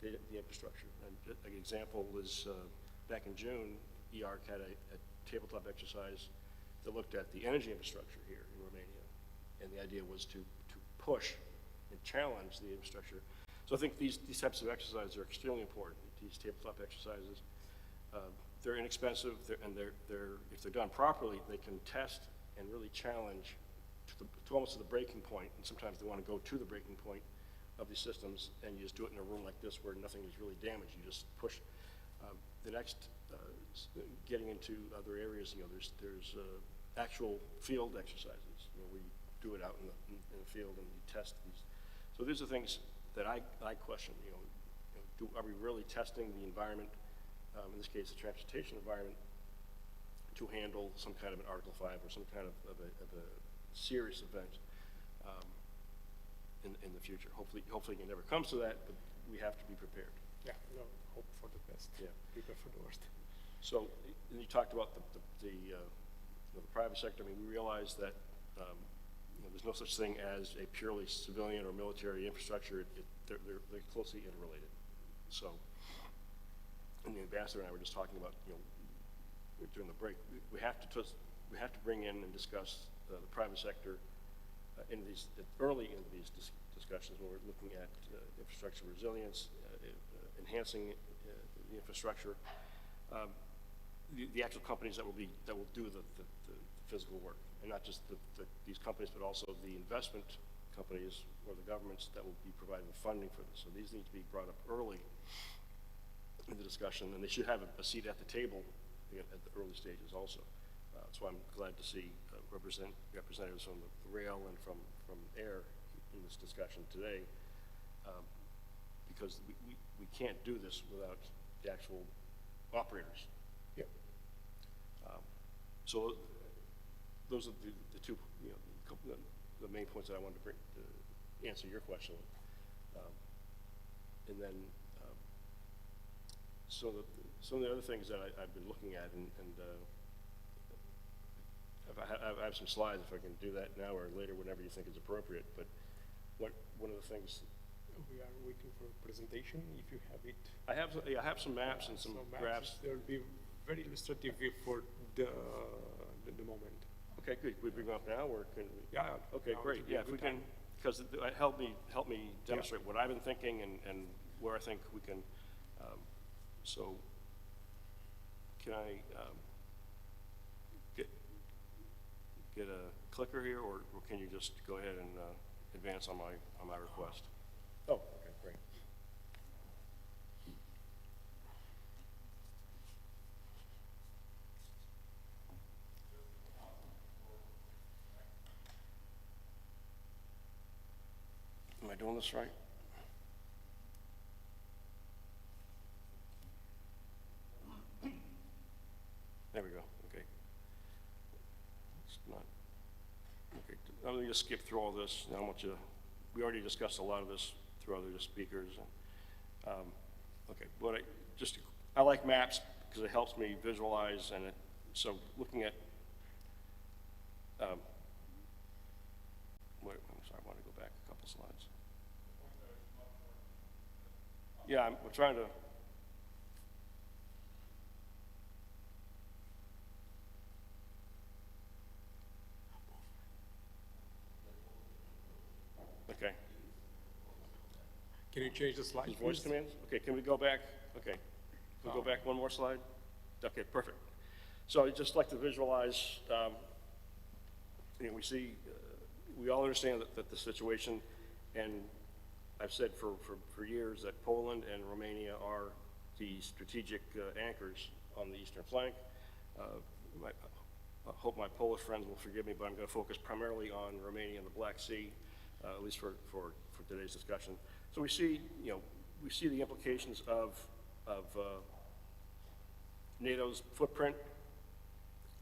the infrastructure. And an example was back in June, EARC had a tabletop exercise that looked at the energy infrastructure here in Romania, and the idea was to push and challenge the infrastructure. So I think these types of exercises are extremely important. These tabletop exercises, they're inexpensive, and if they're done properly, they can test and really challenge to almost to the breaking point. And sometimes they want to go to the breaking point of these systems, and you just do it in a room like this where nothing is really damaged. You just push. The next, getting into other areas, you know, there's actual field exercises, you know, where you do it out in the field and you test these. So these are things that I question, you know, are we really testing the environment, in this case the transportation environment, to handle some kind of an Article 5 or some kind of a serious event in the future. Hopefully it never comes to that, but we have to be prepared. Yeah, no, hope for the best. Yeah. Prepare for the worst. So, and you talked about the private sector. I mean, we realize that you know, there's no such thing as a purely civilian or military infrastructure. They're closely interrelated. So, and the ambassador and I were just talking about, you know, during the break, we have to bring in and discuss the private sector early in these discussions when we're looking at infrastructure resilience, enhancing the infrastructure. The actual companies that will do the physical work, and not just these companies, but also the investment companies or the governments that will be providing the funding for this. So these need to be brought up early in the discussion, and they should have a seat at the table at the early stages also. That's why I'm glad to see representatives from the rail and from air in this discussion today, because we can't do this without the actual operators. Yep. So those are the two, you know, the main points that I wanted to bring to answer your question. And then some of the other things that I've been looking at, and I have some slides if I can do that now or later, whenever you think is appropriate. But one of the things we are waiting for a presentation. If you have it, I have some maps and some graphs. They will be very illustrative for the moment. Okay, good. We bring them up now, or can we? Yeah. Okay, great. Yeah, if we can, because it help me demonstrate what I've been thinking and where I think we can. So, can I get a clicker here, or can you just go ahead and advance on my request? Oh, okay, great. I doing this right? There we go, okay. It's not, okay, let me just skip through all this. I don't want you to, we already discussed a lot of this through other speakers. Okay, but I like maps because it helps me visualize, and so looking at, I'm sorry, I want to go back a couple slides. Yeah, we're trying to. Okay. Can you change the slide, These voice please? commands? Okay, can we go back? Okay. Can we go back one more slide? Okay, perfect. So I'd just like to visualize, you know, we see, we all understand that the situation, and I've said for years that Poland and Romania are the strategic anchors on the eastern flank. I hope my Polish friends will forgive me, but I'm going to focus primarily on Romania and the Black Sea, at least for today's discussion. So we see, you know, we see the implications of NATO's footprint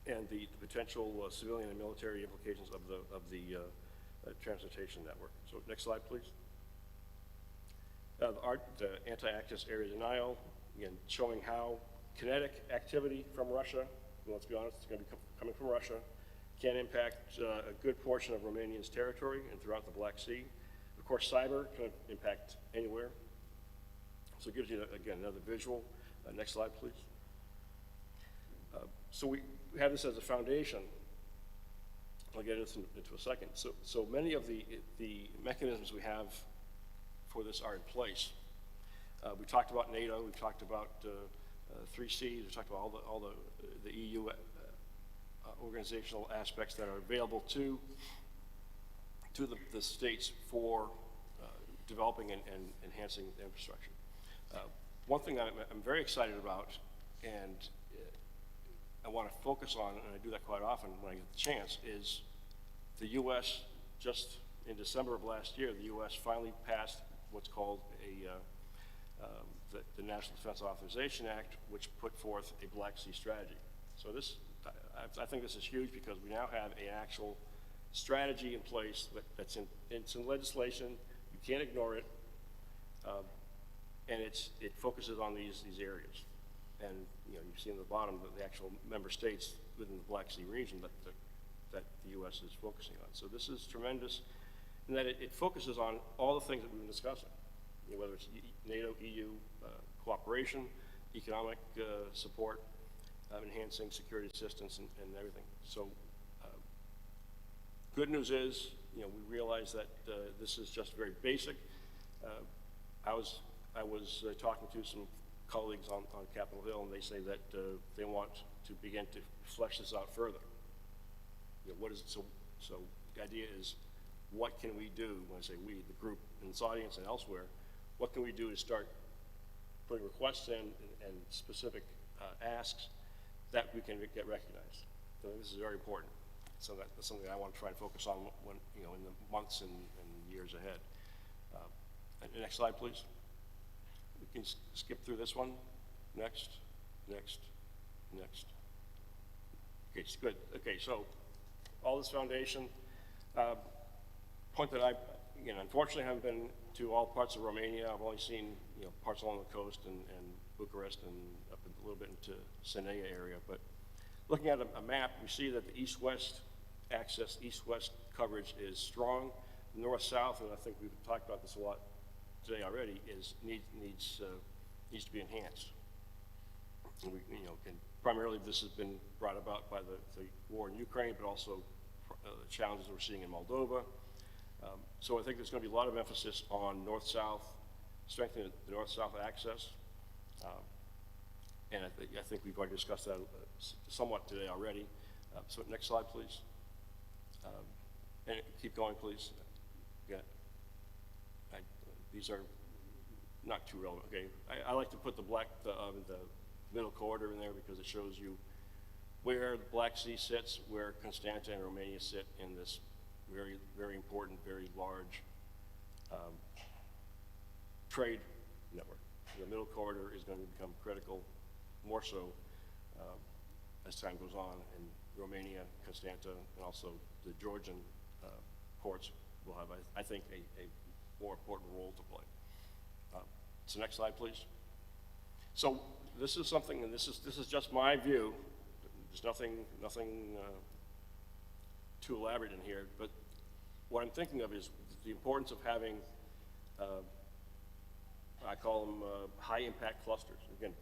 and the potential civilian and military implications of the transportation network. So next slide, please. The anti-access area denial, again, showing how kinetic activity from Russia, and let's be honest, it's going to be coming from Russia, can impact a good portion of Romania's territory and throughout the Black Sea. Of course, cyber can impact anywhere. So it gives you, again, another visual. Next slide, please. So we have this as a foundation. I'll get into a second. So many of the mechanisms we have for this are in place. We talked about NATO. We talked about 3Cs. We talked about all the EU organizational aspects that are available to the states for developing and enhancing the infrastructure. One thing that I'm very excited about, and I want to focus on, and I do that quite often when I get the chance, is the U.S. just in December of last year, the U.S. finally passed what's called the National Defense Authorization Act, which put forth a Black Sea strategy. So this, I think this is huge because we now have an actual strategy in place it's in legislation. You can't ignore it, and it focuses on these areas. And you know, you see in the bottom the actual member states within the Black Sea region that the U.S. is focusing on. So this is tremendous in that it focuses on all the things that we've been discussing, you know, whether it's NATO-EU cooperation, economic support, enhancing security assistance, and everything. So good news is, you know, we realize that this is just very basic. I was talking to some colleagues on Capitol Hill, and they say that they want to begin to flesh this out further. You know, what is it? So the idea is, what can we do? When I say we, the group in this audience and elsewhere, what can we do to start putting requests in and specific asks that we can get recognized? So this is very important. So that's something I want to try and focus on when, you know, in the months and years ahead. Next slide, please. We can skip through this one. Next. Okay, good. Okay, so all this foundation. Point that I, again, unfortunately haven't been to all parts of Romania. I've only seen, you know, parts along the coast and Bucharest and up a little bit into Sinaia area. But looking at a map, we see that the east-west access, east-west coverage is strong. North-south, and I think we've talked about this a lot today already, needs to be enhanced. And we, you know, and primarily this has been brought about by the war in Ukraine, but also the challenges we're seeing in Moldova. So I think there's going to be a lot of emphasis on north-south, strengthening the north-south access. And I think we've already discussed that somewhat today already. So next slide, please. And keep going, please. Yeah. These are not too relevant. Okay. I like to put the middle corridor in there because it shows you where the Black Sea sits, where Constanta and Romania sit in this very, very important, very large trade network. The middle corridor is going to become critical, more so as time goes on, in Romania, Constanta, and also the Georgian ports will have, I think, a more important role to play. So next slide, please. So this is something, and this is just my view. There's nothing too elaborate in here, but what I'm thinking of is the importance of having, I call them high-impact clusters. Again,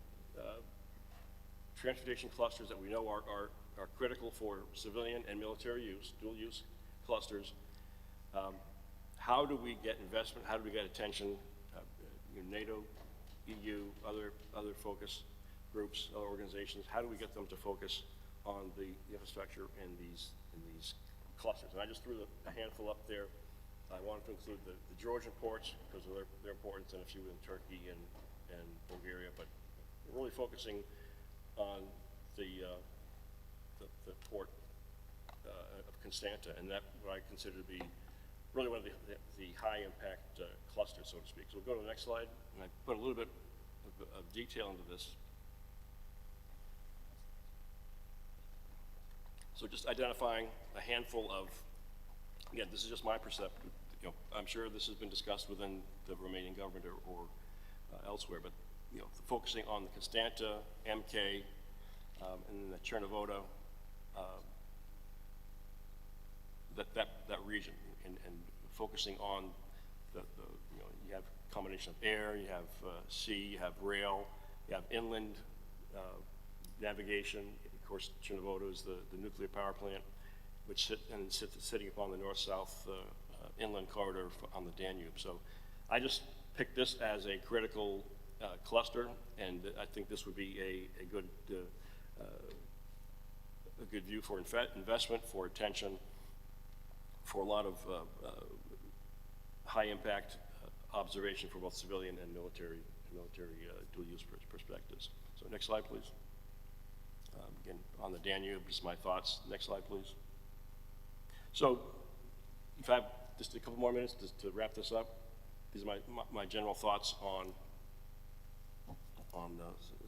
transportation clusters that we know are critical for civilian and military use, dual-use clusters. How do we get investment? How do we get attention? NATO, EU, other focus groups, other organizations. How do we get them to focus on the infrastructure in these clusters? And I just threw a handful up there. I wanted to include the Georgian ports because of their importance, and a few in Turkey and Bulgaria. But we're really focusing on the port of Constanta, and that what I consider to be really one of the high impact clusters, so to speak. So we'll go to the next slide, and I put a little bit of detail into this. So just identifying a handful of, again, this is just my perception. I'm sure this has been discussed within the Romanian government or elsewhere, but focusing on the Constanta, MK, and then the Cernavodă, that region, and focusing on you have a combination of air, you have sea, you have rail, you have inland navigation. Of course, Cernavodă is the nuclear power plant, which sitting upon the north-south inland corridor on the Danube. So I just picked this as a critical cluster, and I think this would be a good view for investment, for attention, for a lot of high-impact observation for both civilian and military dual-use perspectives. So next slide, please. Again, on the Danube, just my thoughts. Next slide, please. So if I have just a couple more minutes to wrap this up, these are my general thoughts on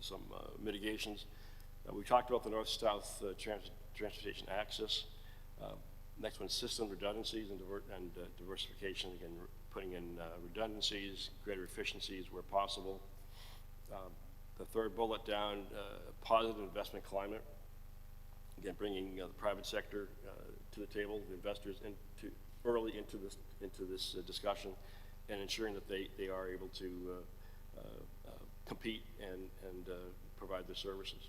some mitigations. We talked about the north-south transportation axis. Next one, system redundancies and diversification. Again, putting in redundancies, greater efficiencies where possible. The third bullet down, positive investment climate. Again, bringing the private sector to the table, the investors early into this discussion, and ensuring that they are able to compete and provide their services.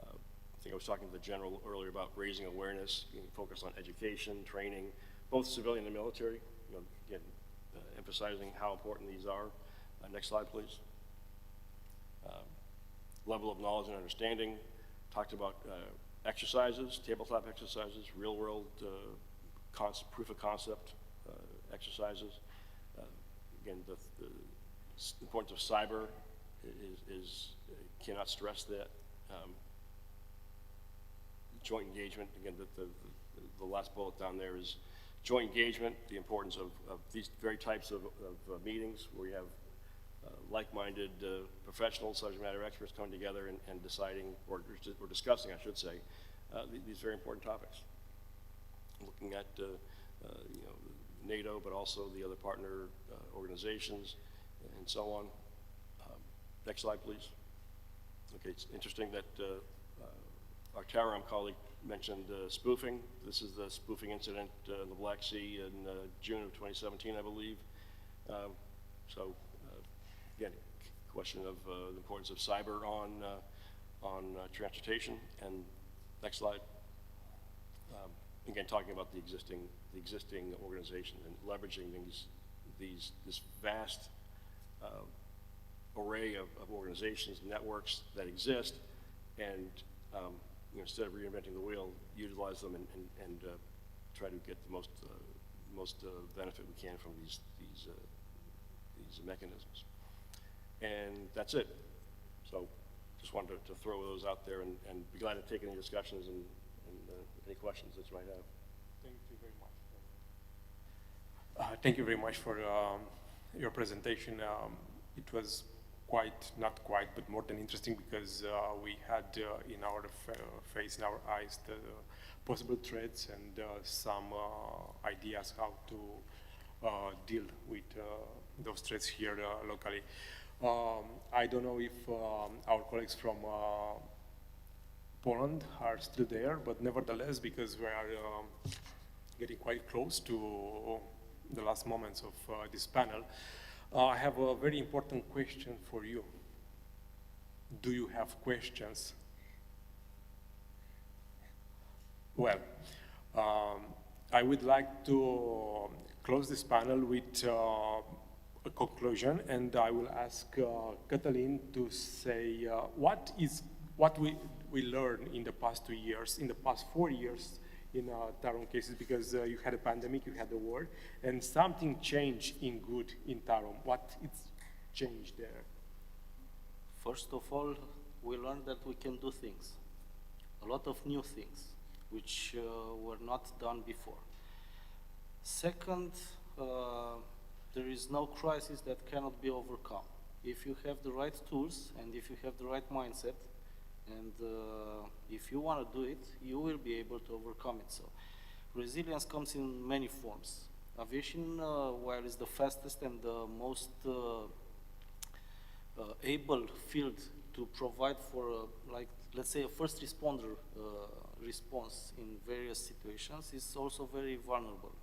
I think I was talking to the general earlier about raising awareness, focus on education, training, both civilian and military. Again, emphasizing how important these are. Next slide, please. Level of knowledge and understanding. Talked about exercises, tabletop exercises, real-world proof of concept exercises. Again, the importance of cyber cannot stress that. Joint engagement, again, the last bullet down there is joint engagement, the importance of these very types of meetings where you have like-minded professionals, subject matter experts coming together and deciding, or discussing, I should say, these very important topics. Looking at NATO, but also the other partner organizations and so on. Next slide, please. Okay, it's interesting that our Taram colleague mentioned spoofing. This is the spoofing incident in the Black Sea in June of 2017, I believe. Again, question of the importance of cyber on transportation. And next slide. Again, talking about the existing organization and leveraging this vast array of organizations, networks that exist, and instead of reinventing the wheel, utilize them and try to get the most benefit we can from these mechanisms. And that's it. So just wanted to throw those out there and be glad to take any discussions and any questions that you might have. Thank you very much. Thank you very much for your presentation. It was quite, not quite, but more than interesting because we had in our face, in our eyes, the possible threats and some ideas how to deal with those threats here locally. I don't know if our colleagues from Poland are still there, but nevertheless, because we are getting quite close to the last moments of this panel, I have a very important question for you. Do you have questions? Well, I would like to close this panel with a conclusion, and I will ask Cătălin to say what we learned in the past 2 years, in the past 4 years in Tarom cases, because you had a pandemic, you had the war, and something changed in good in Tarom. What it's changed there? First of all, we learned that we can do things, a lot of new things, which were not done before. Second, there is no crisis that cannot be overcome. If you have the right tools and if you have the right mindset, and if you want to do it, you will be able to overcome it. So resilience comes in many forms. Aviation, while it's the fastest and the most able field to provide for, like, let's say, a first responder response in various situations, is also very vulnerable.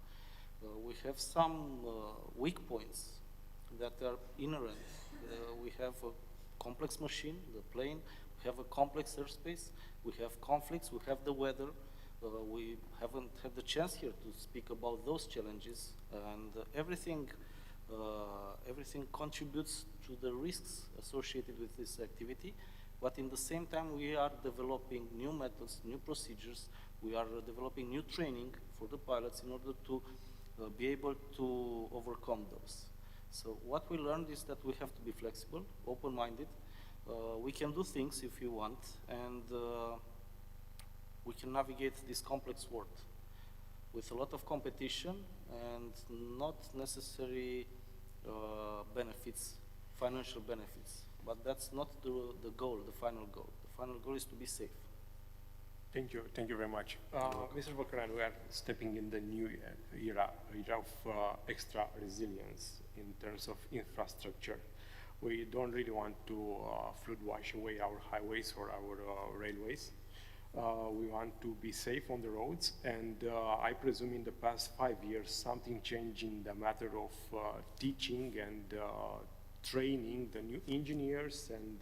We have some weak points that are inherent. We have a complex machine, the plane. We have a complex airspace, we have conflicts, we have the weather. We haven't had the chance here to speak about those challenges, and everything contributes to the risks associated with this activity. But in the same time, we are developing new methods, new procedures. We are developing new training for the pilots in order to be able to overcome those. So what we learned is that we have to be flexible, open-minded. We can do things if you want, and we can navigate this complex world with a lot of competition and not necessary benefits, financial benefits. But that's not the goal, the final goal. The final goal is to be safe. Thank you very much. Mr. Văcăreanu, we are stepping in the new era of extra resilience in terms of infrastructure. We don't really want to flood wash away our highways or our railways. We want to be safe on the roads, and I presume in the past 5 years something changed in the matter of teaching and training the new engineers and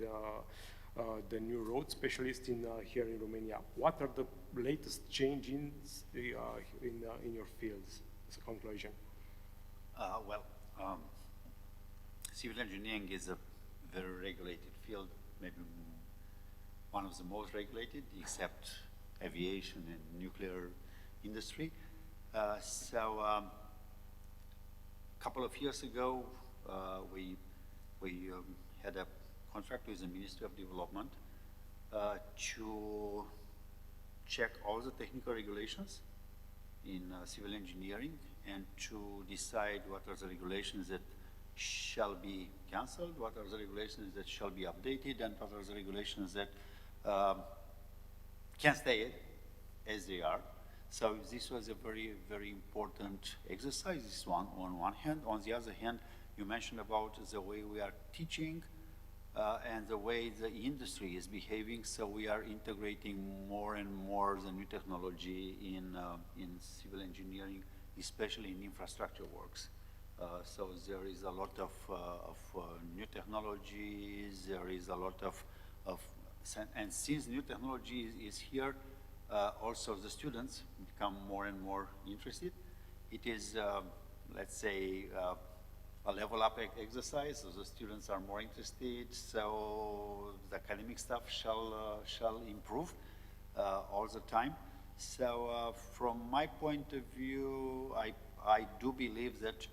the new road specialists here in Romania. What are the latest changes in your fields as a conclusion? Civil engineering is a very regulated field, maybe one of the most regulated, except aviation and nuclear industry. A couple of years ago, we had a contract with the Ministry of Development to check all the technical regulations in civil engineering and to decide what are the regulations that shall be cancelled, what are the regulations that shall be updated, and what are the regulations that can stay as they are. So this was a very, very important exercise, this one on one hand. On the other hand, you mentioned about the way we are teaching and the way the industry is behaving. So we are integrating more and more the new technology in civil engineering, especially in infrastructure works. So there is a lot of new technologies, there is a lot of and since new technology is here, also the students become more and more interested. It is, let's say, a level up exercise, so the students are more interested, so the academic stuff shall improve all the time. So from my point of view, I do believe that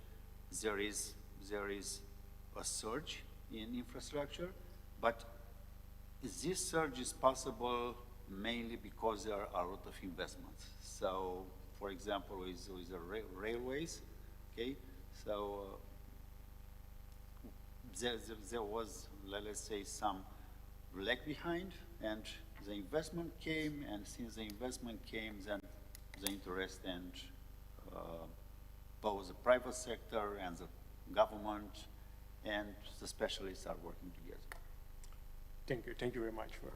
there is a surge in infrastructure, but this surge is possible mainly because there are a lot of investments. So, for example, with the railways, okay, so there was, let's say, some lag behind, and the investment came, and since the investment came, then the interest and both the private sector and the government and the specialists are working together. Thank you very much for.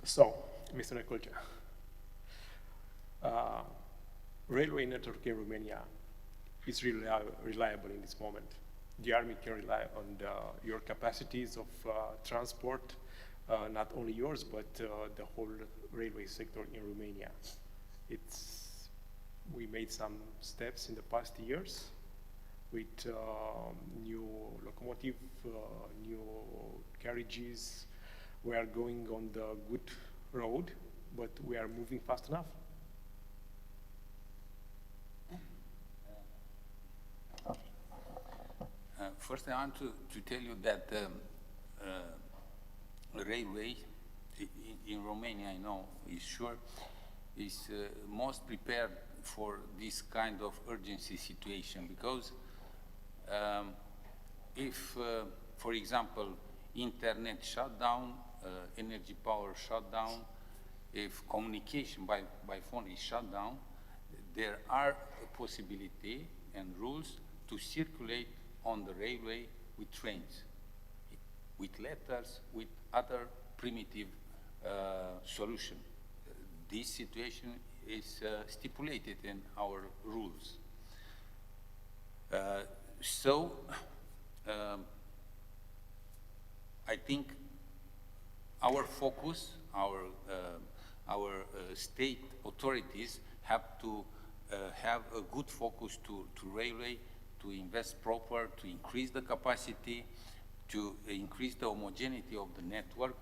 So, Mr. Nekulja, railway network in Romania is reliable in this moment. The army can rely on your capacities of transport, not only yours, but the whole railway sector in Romania. We made some steps in the past years with new locomotive, new carriages. We are going on the good road, but we are moving fast enough. First, I want to tell you that railway in Romania, I know, is most prepared for this kind of urgency situation, because if, for example, internet shut down, energy power shut down, if communication by phone is shut down, there are a possibility and rules to circulate on the railway with trains, with letters, with other primitive solution. This situation is stipulated in our rules. I think our focus, our state authorities have to have a good focus to railway, to invest proper, to increase the capacity, to increase the homogeneity of the network,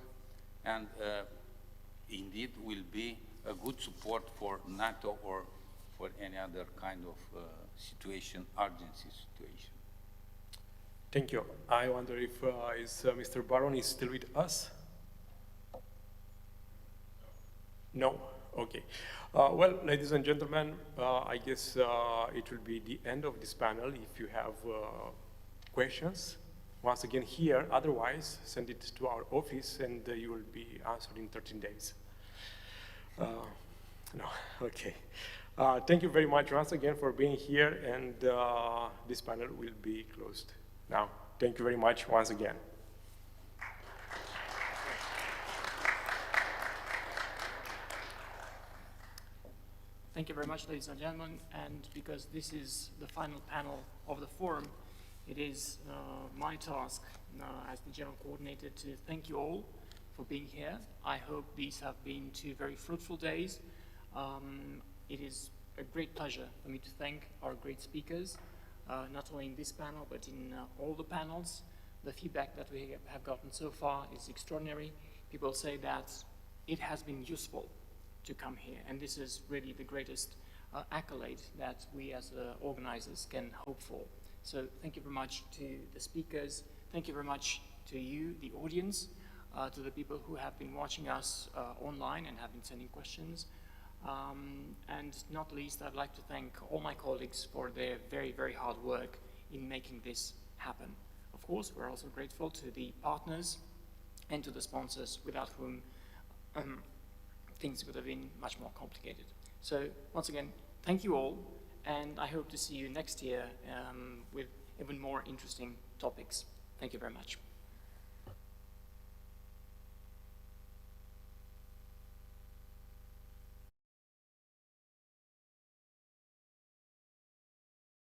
and indeed will be a good support for NATO or for any other kind of situation, urgency situation. Thank you. I wonder if Mr. Baron is still with us? No? Okay. Well, ladies and gentlemen, I guess it will be the end of this panel. If you have questions, once again here, otherwise send it to our office and you will be answered in 13 days. No, okay. Thank you very much once again for being here, and this panel will be closed now. Thank you very much once again. Thank you very much, ladies and gentlemen, and because this is the final panel of the forum, it is my task as the General Coordinator to thank you all for being here. I hope these have been 2 very fruitful days. It is a great pleasure for me to thank our great speakers, not only in this panel, but in all the panels. The feedback that we have gotten so far is extraordinary. People say that it has been useful to come here, and this is really the greatest accolade that we as organizers can hope for. So thank you very much to the speakers. Thank you very much to you, the audience, to the people who have been watching us online and have been sending questions. And not least, I'd like to thank all my colleagues for their very, very hard work in making this happen. Of course, we're also grateful to the partners and to the sponsors, without whom things would have been much more complicated. So once again, thank you all, and I hope to see you next year with even more interesting topics. Thank you very much.